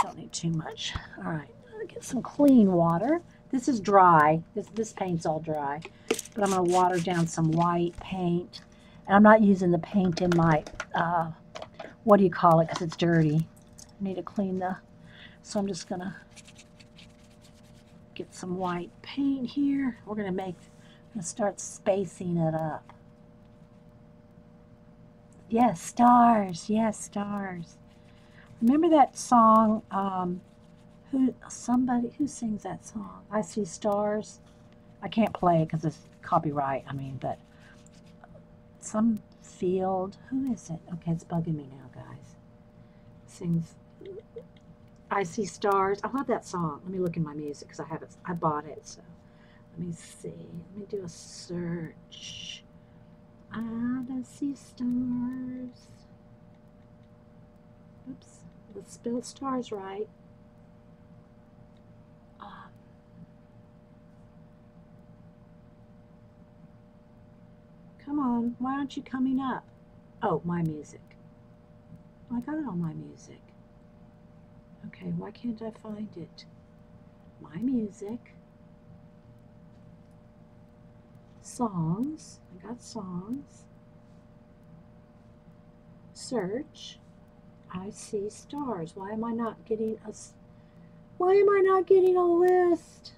Don't need too much. All right, get some clean water. This is dry. This paint's all dry. But I'm going to water down some white paint. And I'm not using the paint in my, what do you call it, because it's dirty. I need to clean so I'm just going to get some white paint here. We're going to start spacing it up. Yes, stars. Yes, stars. Remember that song, who sings that song? I See Stars. I can't play it because it's copyright, but some field. Who is it? Okay, it's bugging me now, guys. Sings I See Stars. I love that song. Let me look in my music because I bought it. So let me see. Let me do a search. I see stars. Oops. Let's spell stars right. Come on, why aren't you coming up? Oh, my music. I got it on my music. Okay, why can't I find it? My music. Songs. I got songs. Search. I See Stars. Why am I not getting a list?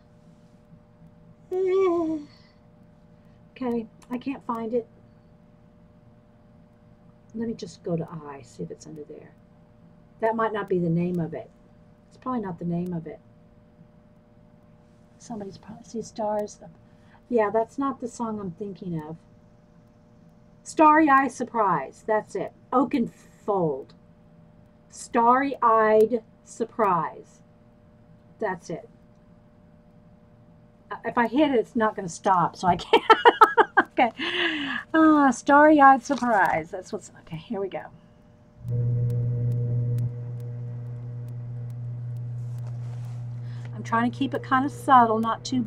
Okay, I can't find it. Let me just go to I, see if it's under there. That might not be the name of it. It's probably not the name of it. Somebody's probably See Stars. Yeah, that's not the song I'm thinking of. Starry-Eyed Surprise. That's it. Oakenfold. Starry-Eyed Surprise. That's it. If I hit it, it's not going to stop, so I can't. Okay. Starry-Eyed Surprise. That's what's... Okay, here we go. I'm trying to keep it kind of subtle, not too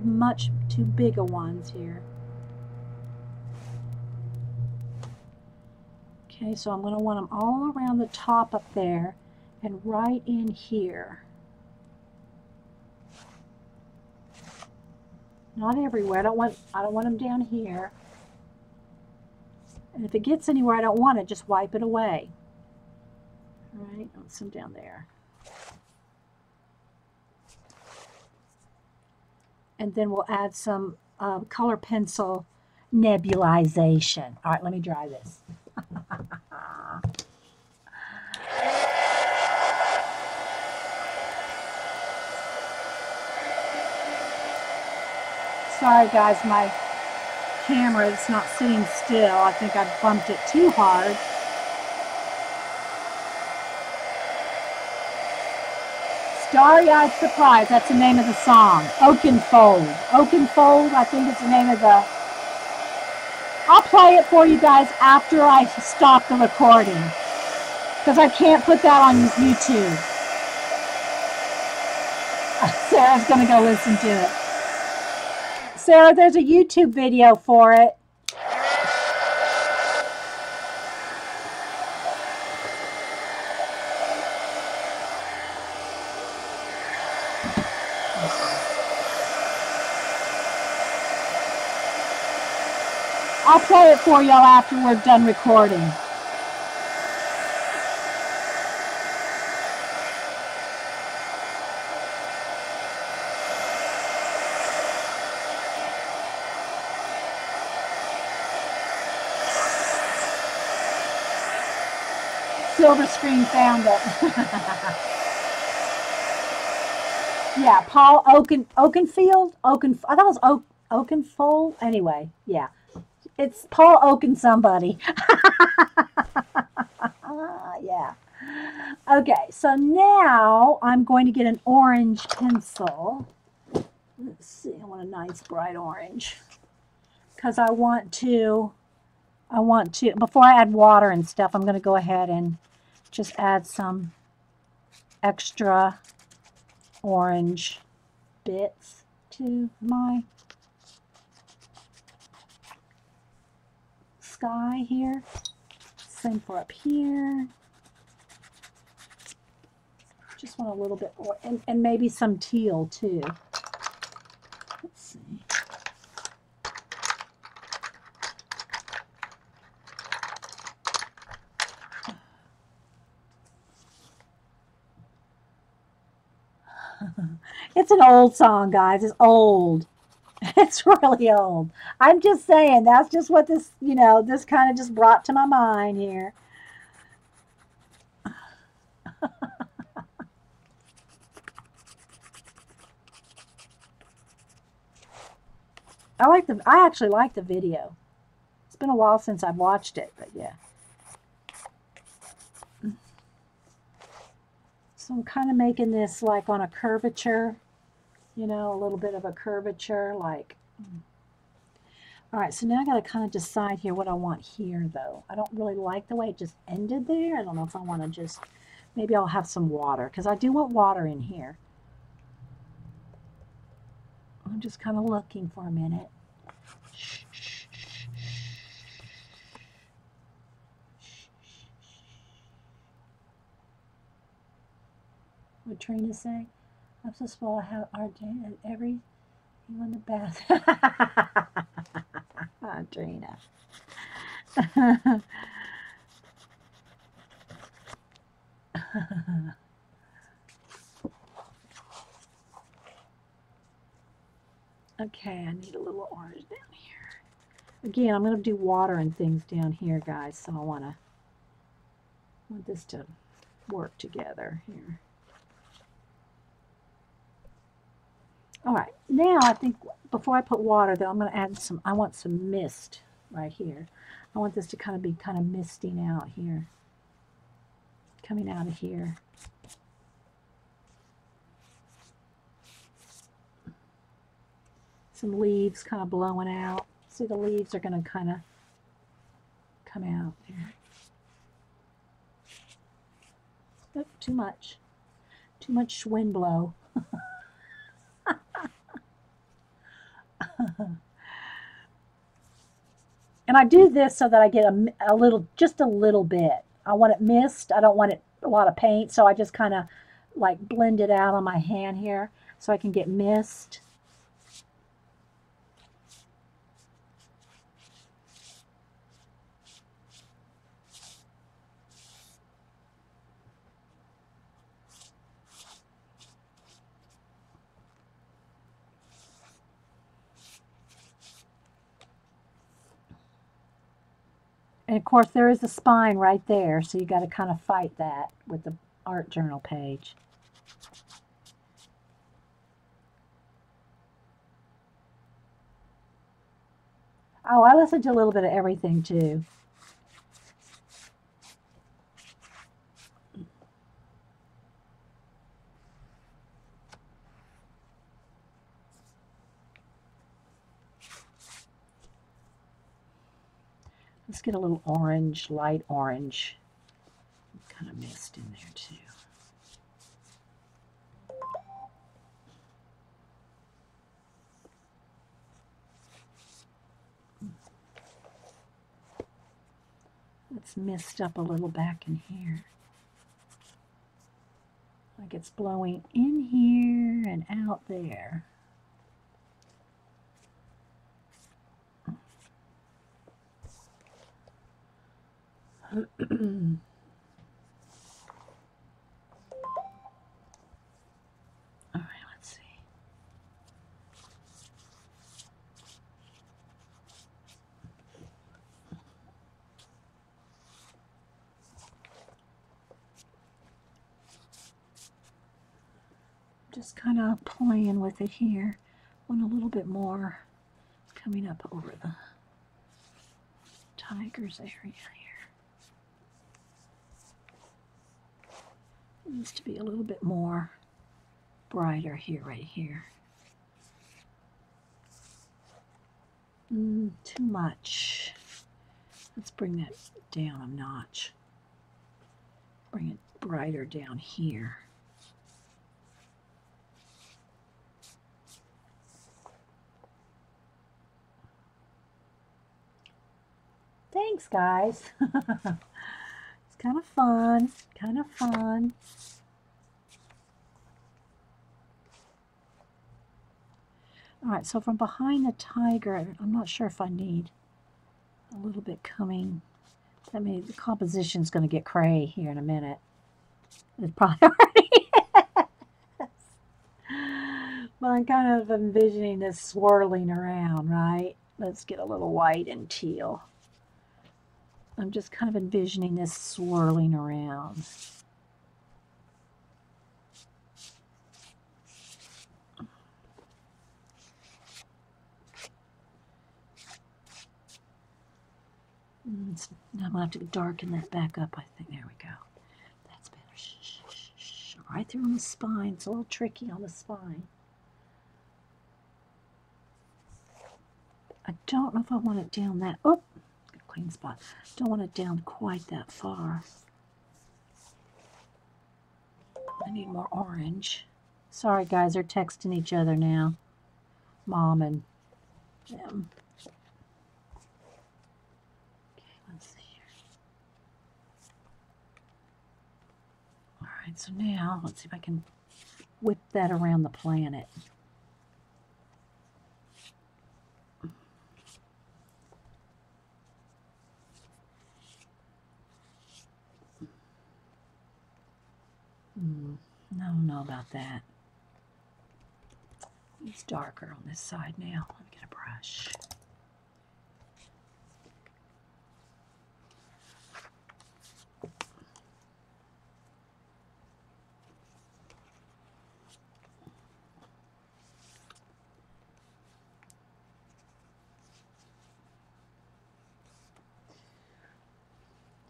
big of ones here. Okay, so I'm going to want them all around the top up there and right in here. Not everywhere. I don't want them down here. And if it gets anywhere I don't want it, just wipe it away. All right, some down there. And then we'll add some color pencil nebulization. All right, let me dry this. Sorry guys, my camera is not sitting still. I think I bumped it too hard. Starry-Eyed Surprise, that's the name of the song. Oakenfold. Oakenfold, I think is the name of the... I'll play it for you guys after I stop the recording, because I can't put that on YouTube. Sarah's going to go listen to it. Sarah, there's a YouTube video for it. I'll play it for y'all after we're done recording. Silver Screen found it. Yeah, Paul Oakenfield? I thought it was Oakenfold. Anyway, yeah. It's Paul Oaken somebody. Yeah. Okay, so now I'm going to get an orange pencil. Let's see, I want a nice bright orange. Because I want to, before I add water and stuff, I'm going to go ahead and just add some extra orange bits to my sky here. Same for up here. Just want a little bit more, and maybe some teal too. Let's see. It's an old song, guys. It's old. It's really old. I'm just saying, that's just what this, this kind of just brought to my mind here. I actually like the video. It's been a while since I've watched it, but yeah. So I'm kind of making this like on a curvature, a little bit of a curvature, like. All right, so now I got to kind of decide here what I want here, though. I don't really like the way it just ended there. I don't know if I want to just, maybe I'll have some water, because I do want water in here. I'm just kind of looking for a minute. What Trina say? I'm so small, I have our day at every you in the bath. Trina. Okay, I need a little orange down here. Again, I'm going to do water and things down here, guys, so I want this to work together here. All right, now I think before I put water, though, I'm going to add I want some mist right here. I want this to kind of be misting out here, coming out of here. Some leaves kind of blowing out. See, the leaves are going to kind of come out here. Oh, too much. Too much wind blow. And I do this so that I get a little, just a little bit. I want it mist. I don't want it a lot of paint, so I just kind of like blend it out on my hand here so I can get mist. And of course, there is a spine right there, so you got to kind of fight that with the art journal page. Oh, I listened to a little bit of everything too. Let's get a little orange, light orange, kind of mist in there too. Let's mist up a little back in here. Like it's blowing in here and out there. All right, let's see. Just kind of playing with it here. Want a little bit more coming up over the tiger's area here. needs to be a little bit more brighter here, right here. Too much. Let's bring that down a notch. Bring it brighter down here. Thanks, guys. It's kind of fun. Kind of fun. All right, so from behind the tiger, I'm not sure if I need a little bit coming. I mean, the composition's going to get cray here in a minute. It probably already is. But I'm kind of envisioning this swirling around, right? Let's get a little white and teal. I'm just kind of envisioning this swirling around. Now I'm going to have to darken that back up, I think. There we go. That's better. Shh. Right there on the spine. It's a little tricky on the spine. I don't know if I want it down that... Oh, good clean spot. Don't want it down quite that far. I need more orange. Sorry, guys. They're texting each other now. Mom and them. Alright, so now let's see if I can whip that around the planet. I don't know about that. It's darker on this side now. Let me get a brush.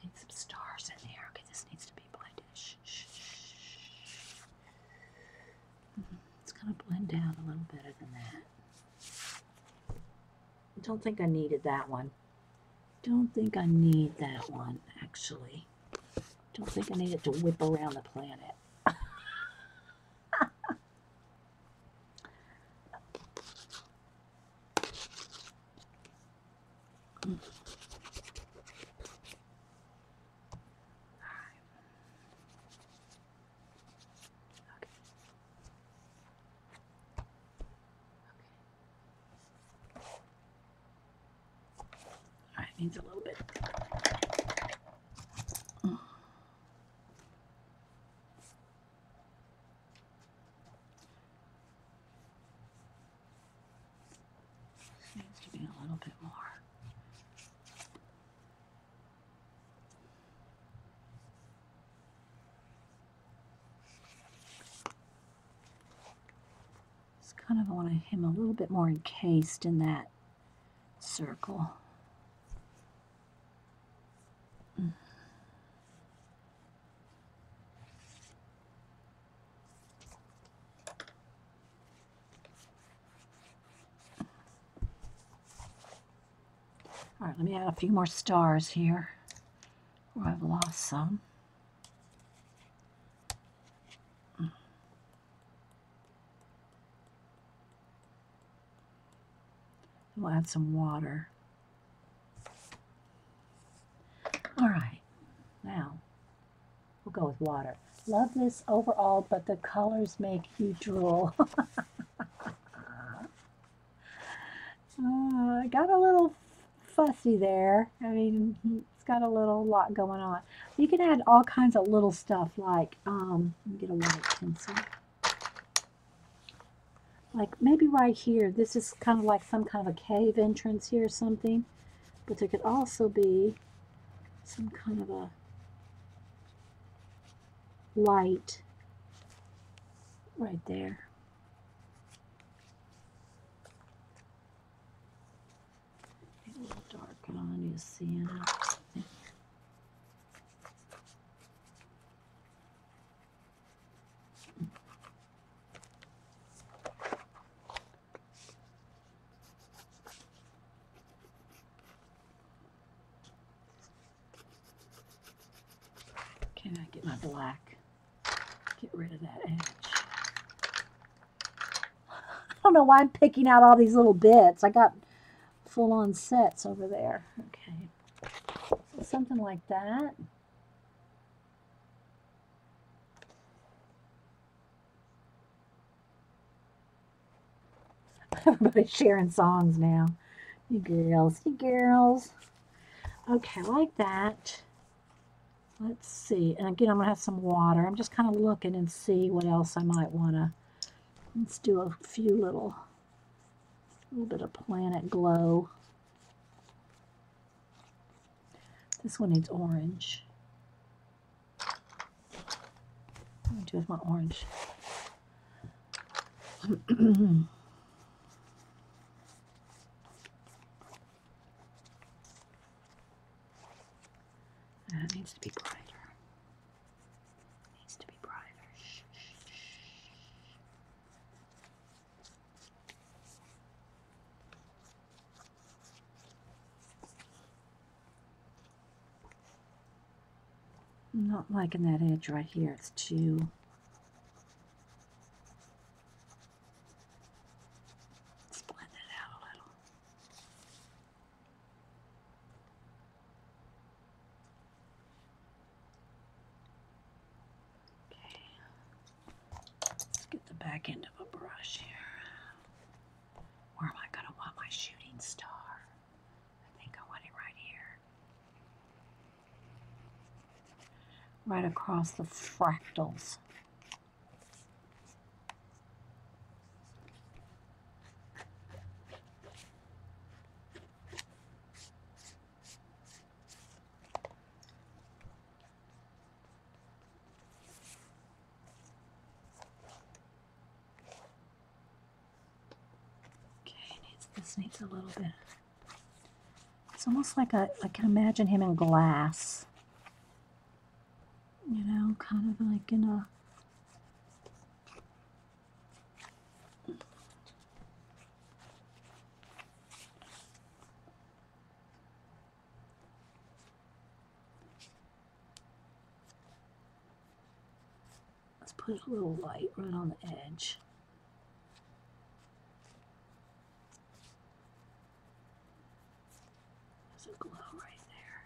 Need some stars in there. Okay, this needs to be blended. Shh. It's going to blend out a little better than that. I don't think I needed that one. Don't think I need that one, actually. Don't think I need it to whip around the planet. Needs a little bit. Needs to be a little bit more. Just kind of want him a little bit more encased in that circle. All right, let me add a few more stars here where I've lost some. We'll add some water. All right, now we'll go with water. Love this overall, but the colors make you drool. I got a little fussy there. I mean, it's got a little lot going on. You can add all kinds of little stuff like, let me get a white pencil. Like maybe right here, this is kind of like some kind of a cave entrance here or something. But there could also be some kind of a light right there. A little dark on, I need to see it. Maybe I get my black. Get rid of that edge. I don't know why I'm picking out all these little bits. I got full-on sets over there. Okay. So something like that. Everybody's sharing songs now. You girls, you girls. Okay, like that. Let's see. And again, I'm going to have some water. I'm just kind of looking and see what else I might want to. Let's do a few little bit of Planet Glow. This one needs orange. What do I do with my orange? That needs to be brighter. Needs to be brighter. Shh, shh, shh. I'm not liking that edge right here. It's too... Let's blend it out a little. Let's get the back end of a brush here. Where am I going to want my shooting star? I think I want it right here. Right across the fractals. This needs a little bit. It's almost like I can imagine him in glass. You know, kind of like in a... Let's put a little light right on the edge. There's a glow right there.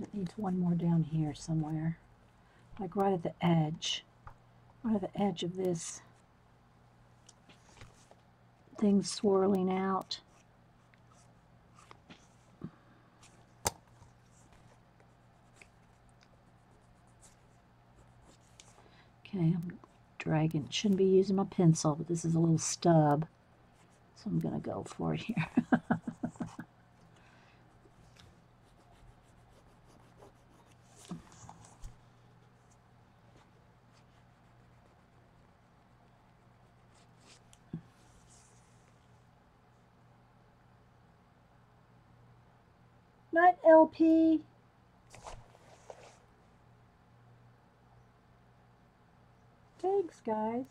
It needs one more down here somewhere, like right at the edge, right at the edge of this thing swirling out. Okay, I'm dragging. Shouldn't be using my pencil, but this is a little stub, so I'm going to go for it here. Not LP. Thanks, guys.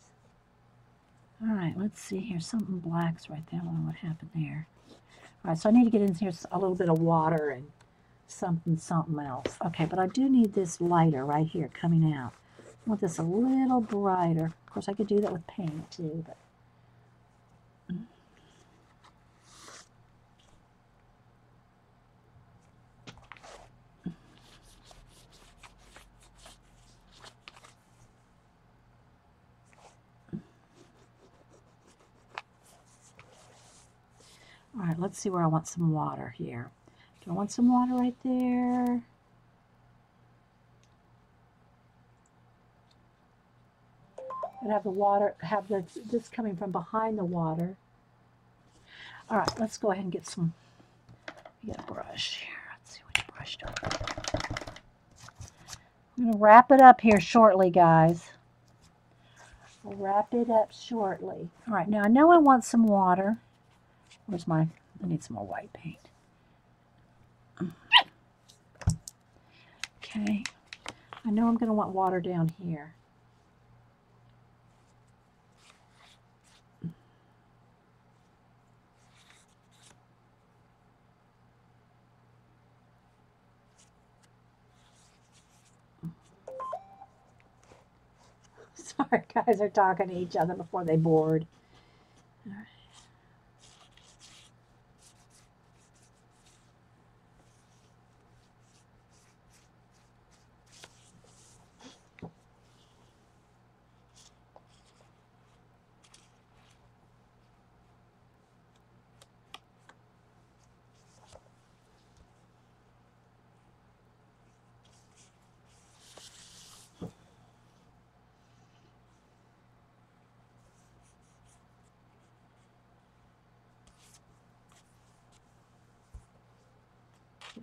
All right, let's see here. Something black's right there. I don't know what happened there. All right, so I need to get in here a little bit of water and something else. Okay, but I do need this lighter right here coming out. I want this a little brighter. Of course, I could do that with paint too, but... All right, let's see where I want some water here. Do I want some water right there? And have the water, have this coming from behind the water. All right, let's go ahead and get some. Get a brush here. Let's see which brush do I want. I'm going to wrap it up here shortly, guys. We'll wrap it up shortly. All right, now I know I want some water. Where's my, I need some more white paint. Okay, I know I'm going to want water down here. Sorry, guys are talking to each other before they board. All right.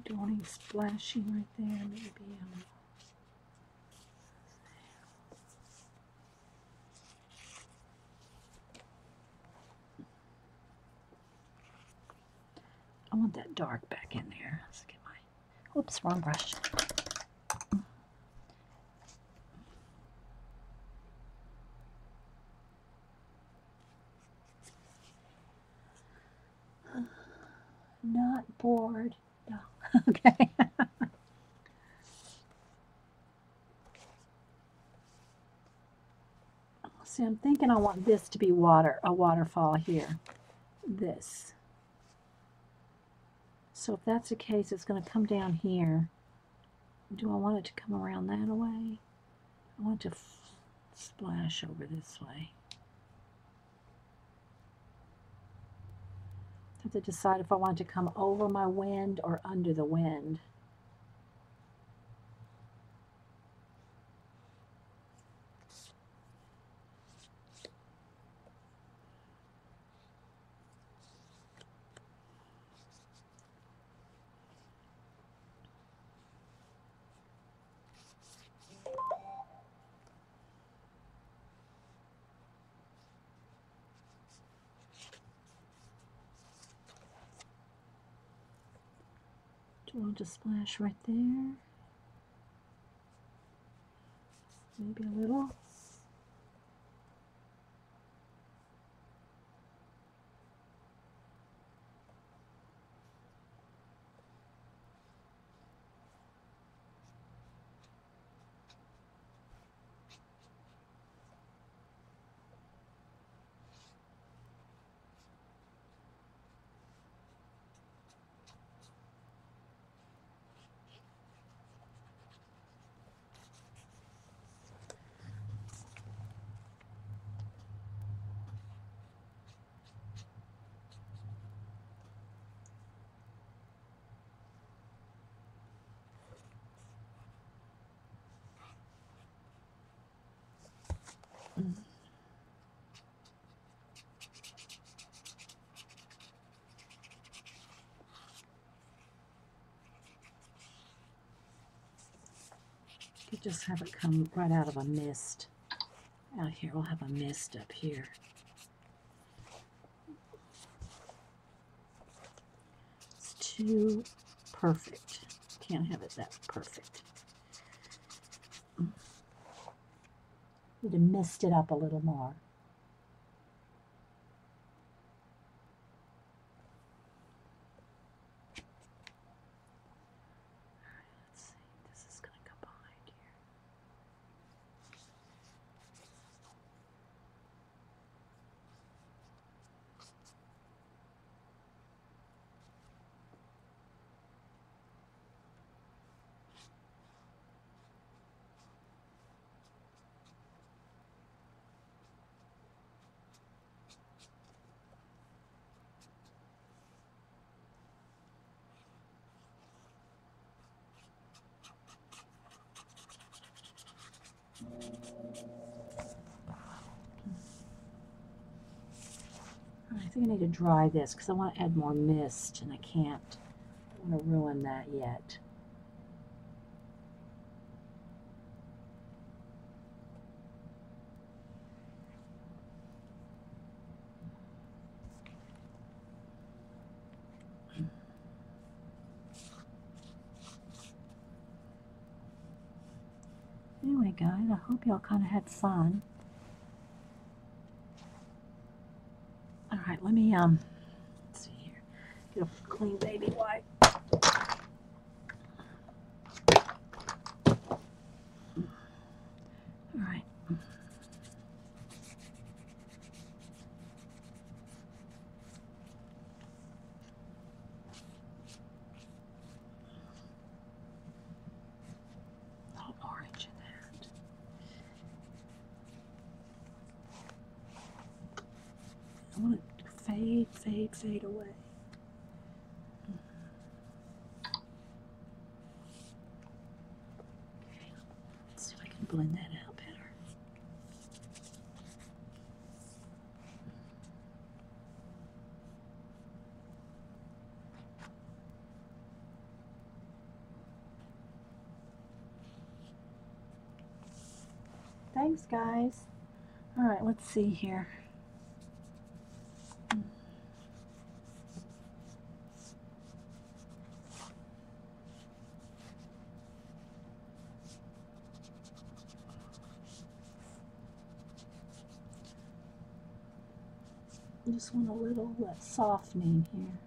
Don't want any splashing right there, maybe. I want that dark back in there. Let's get my, oops, wrong brush. Not bored. No. Okay. See, I'm thinking I want this to be water, a waterfall here. This. So if that's the case, it's going to come down here. Do I want it to come around that way? I want it to splash over this way. I have to decide if I want it to come over my wind or under the wind. Do I want to splash right there? Maybe a little. You just have it come right out of a mist. Out here, we'll have a mist up here. It's too perfect. Can't have it that perfect. Need to mist it up a little more. think I need to dry this because I want to add more mist and I can't. I want to ruin that yet. Anyway, guys, I hope y'all kind of had fun. All right, let me let's see here. Get a clean baby wipe. All right. A little orange in that. I want it to fade, fade, fade away. Okay, let's see if I can blend that out better. Thanks, guys. All right, let's see here. I just want a little softening here.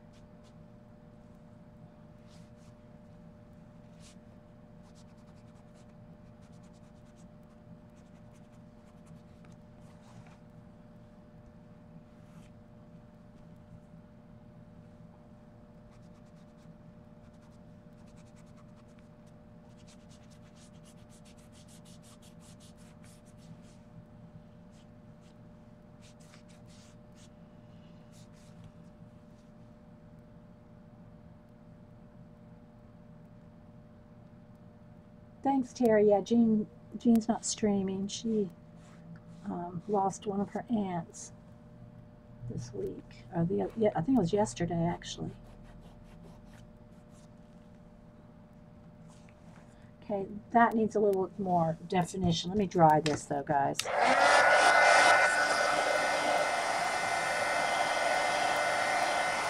Thanks, Terry. Yeah, Jean's not streaming. She lost one of her aunts this week. Or yeah, I think it was yesterday, actually. Okay, that needs a little more definition. Let me dry this, though, guys.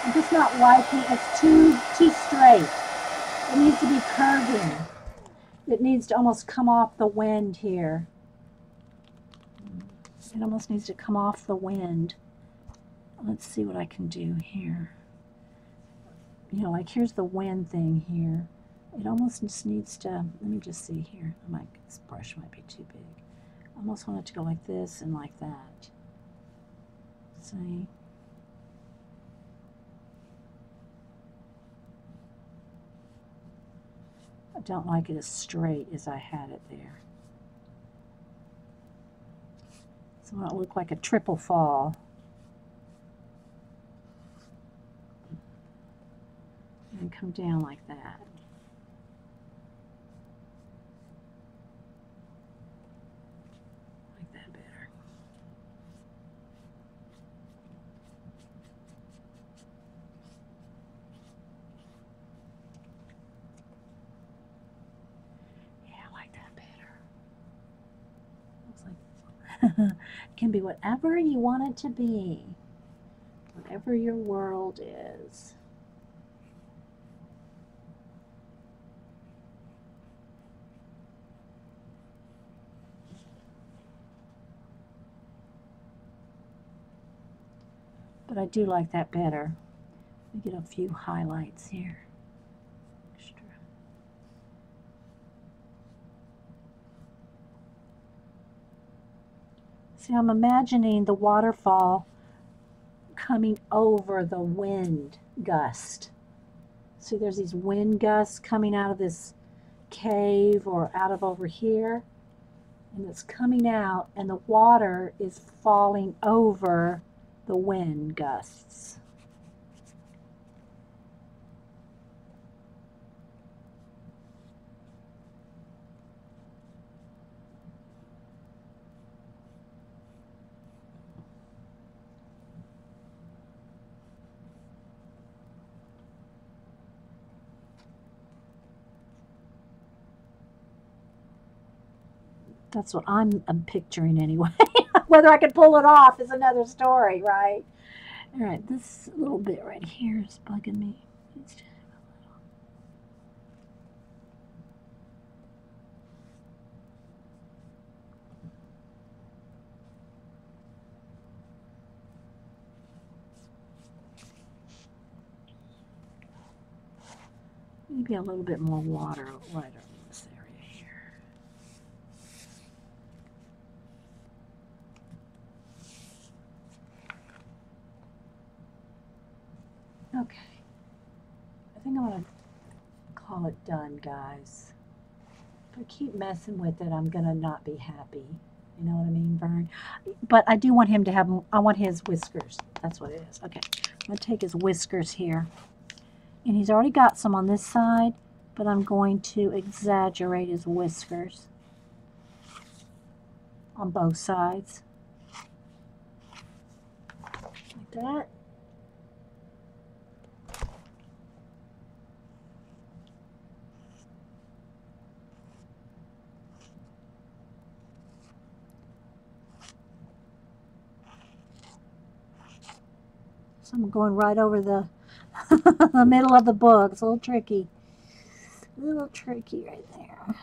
I'm just not liking it. It's too straight. It needs to be curving. It needs to almost come off the wind here. It almost needs to come off the wind. Let's see what I can do here. You know, like here's the wind thing here. It almost just needs to, let me just see here. This brush might be too big. I almost want it to go like this and like that. See? I don't like it as straight as I had it there. So I want it to look like a triple fall. And come down like that. Like that better. Yeah, I like that better. Looks like it can be whatever you want it to be. Whatever your world is. But I do like that better. Let me get a few highlights here. Extra. See, I'm imagining the waterfall coming over the wind gust. See, there's these wind gusts coming out of this cave or out of over here. And it's coming out, and the water is falling over the wind gusts. That's what I'm picturing anyway. Whether I can pull it off is another story, right? All right, this little bit right here is bugging me. Maybe a little bit more water right over this area here. Okay. I think I'm going to call it done, guys. If I keep messing with it, I'm going to not be happy. You know what I mean, Vern? But I do want him to have, I want his whiskers. That's what it is. Okay. I'm going to take his whiskers here. And he's already got some on this side, but I'm going to exaggerate his whiskers on both sides. Like that. So I'm going right over the the middle of the book. It's a little tricky. A little tricky right there.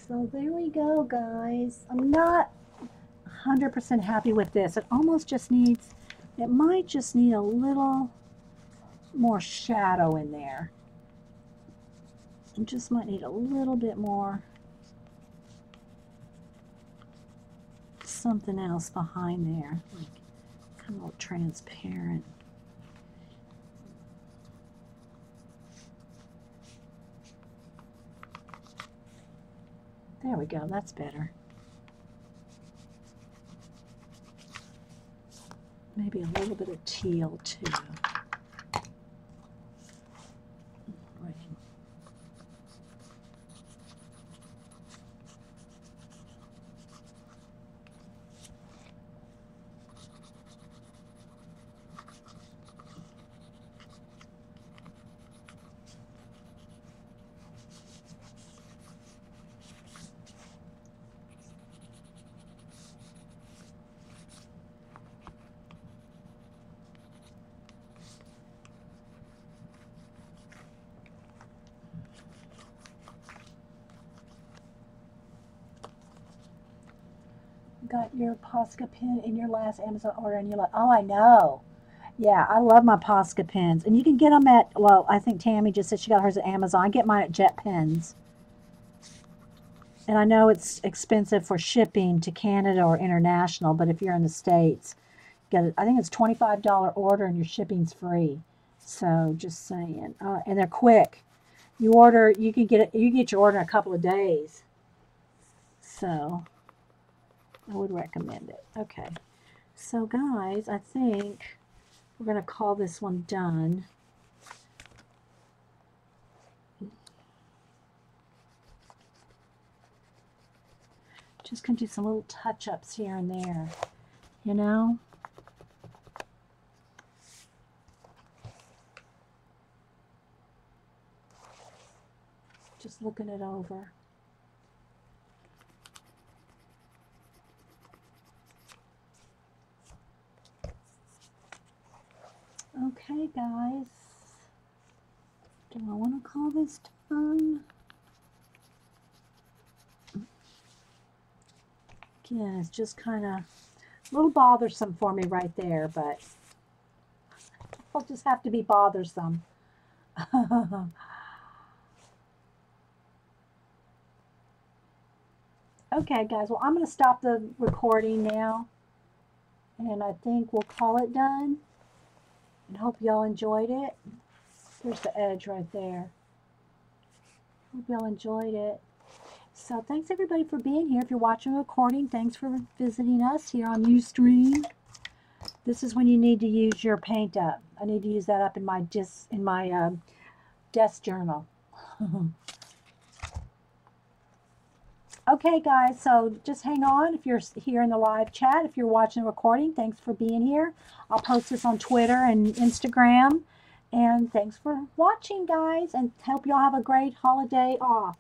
So there we go, guys. I'm not 100% happy with this. It almost just needs, it might just need a little more shadow in there. It just might need a little bit more something else behind there, like kind of transparent. There we go, that's better. Maybe a little bit of teal too. Right. Got your Posca pen in your last Amazon order and you're like, oh, I know. Yeah, I love my Posca pens. And you can get them at, well, I think Tammy just said she got hers at Amazon. I get mine at Jet Pens. And I know it's expensive for shipping to Canada or international, but if you're in the States, get it. I think it's $25 order and your shipping's free. So just saying. And they're quick. You order, you can get it, you get your order in a couple of days. So I would recommend it. Okay. So guys, I think we're going to call this one done. Just going to do some little touch-ups here and there, you know? Just looking it over. Okay, guys. Do I want to call this done? Again, it's just kind of a little bothersome for me right there, but I'll just have to be bothersome. Okay, guys. Well, I'm going to stop the recording now. And I think we'll call it done. And hope y'all enjoyed it. There's the edge right there. Hope y'all enjoyed it. So thanks everybody for being here. If you're watching a recording, thanks for visiting us here on Ustream. This is when you need to use your paint up. I need to use that up in my desk journal. Okay, guys, so just hang on if you're here in the live chat. If you're watching a recording, thanks for being here. I'll post this on Twitter and Instagram. And thanks for watching, guys, and hope y'all have a great holiday off.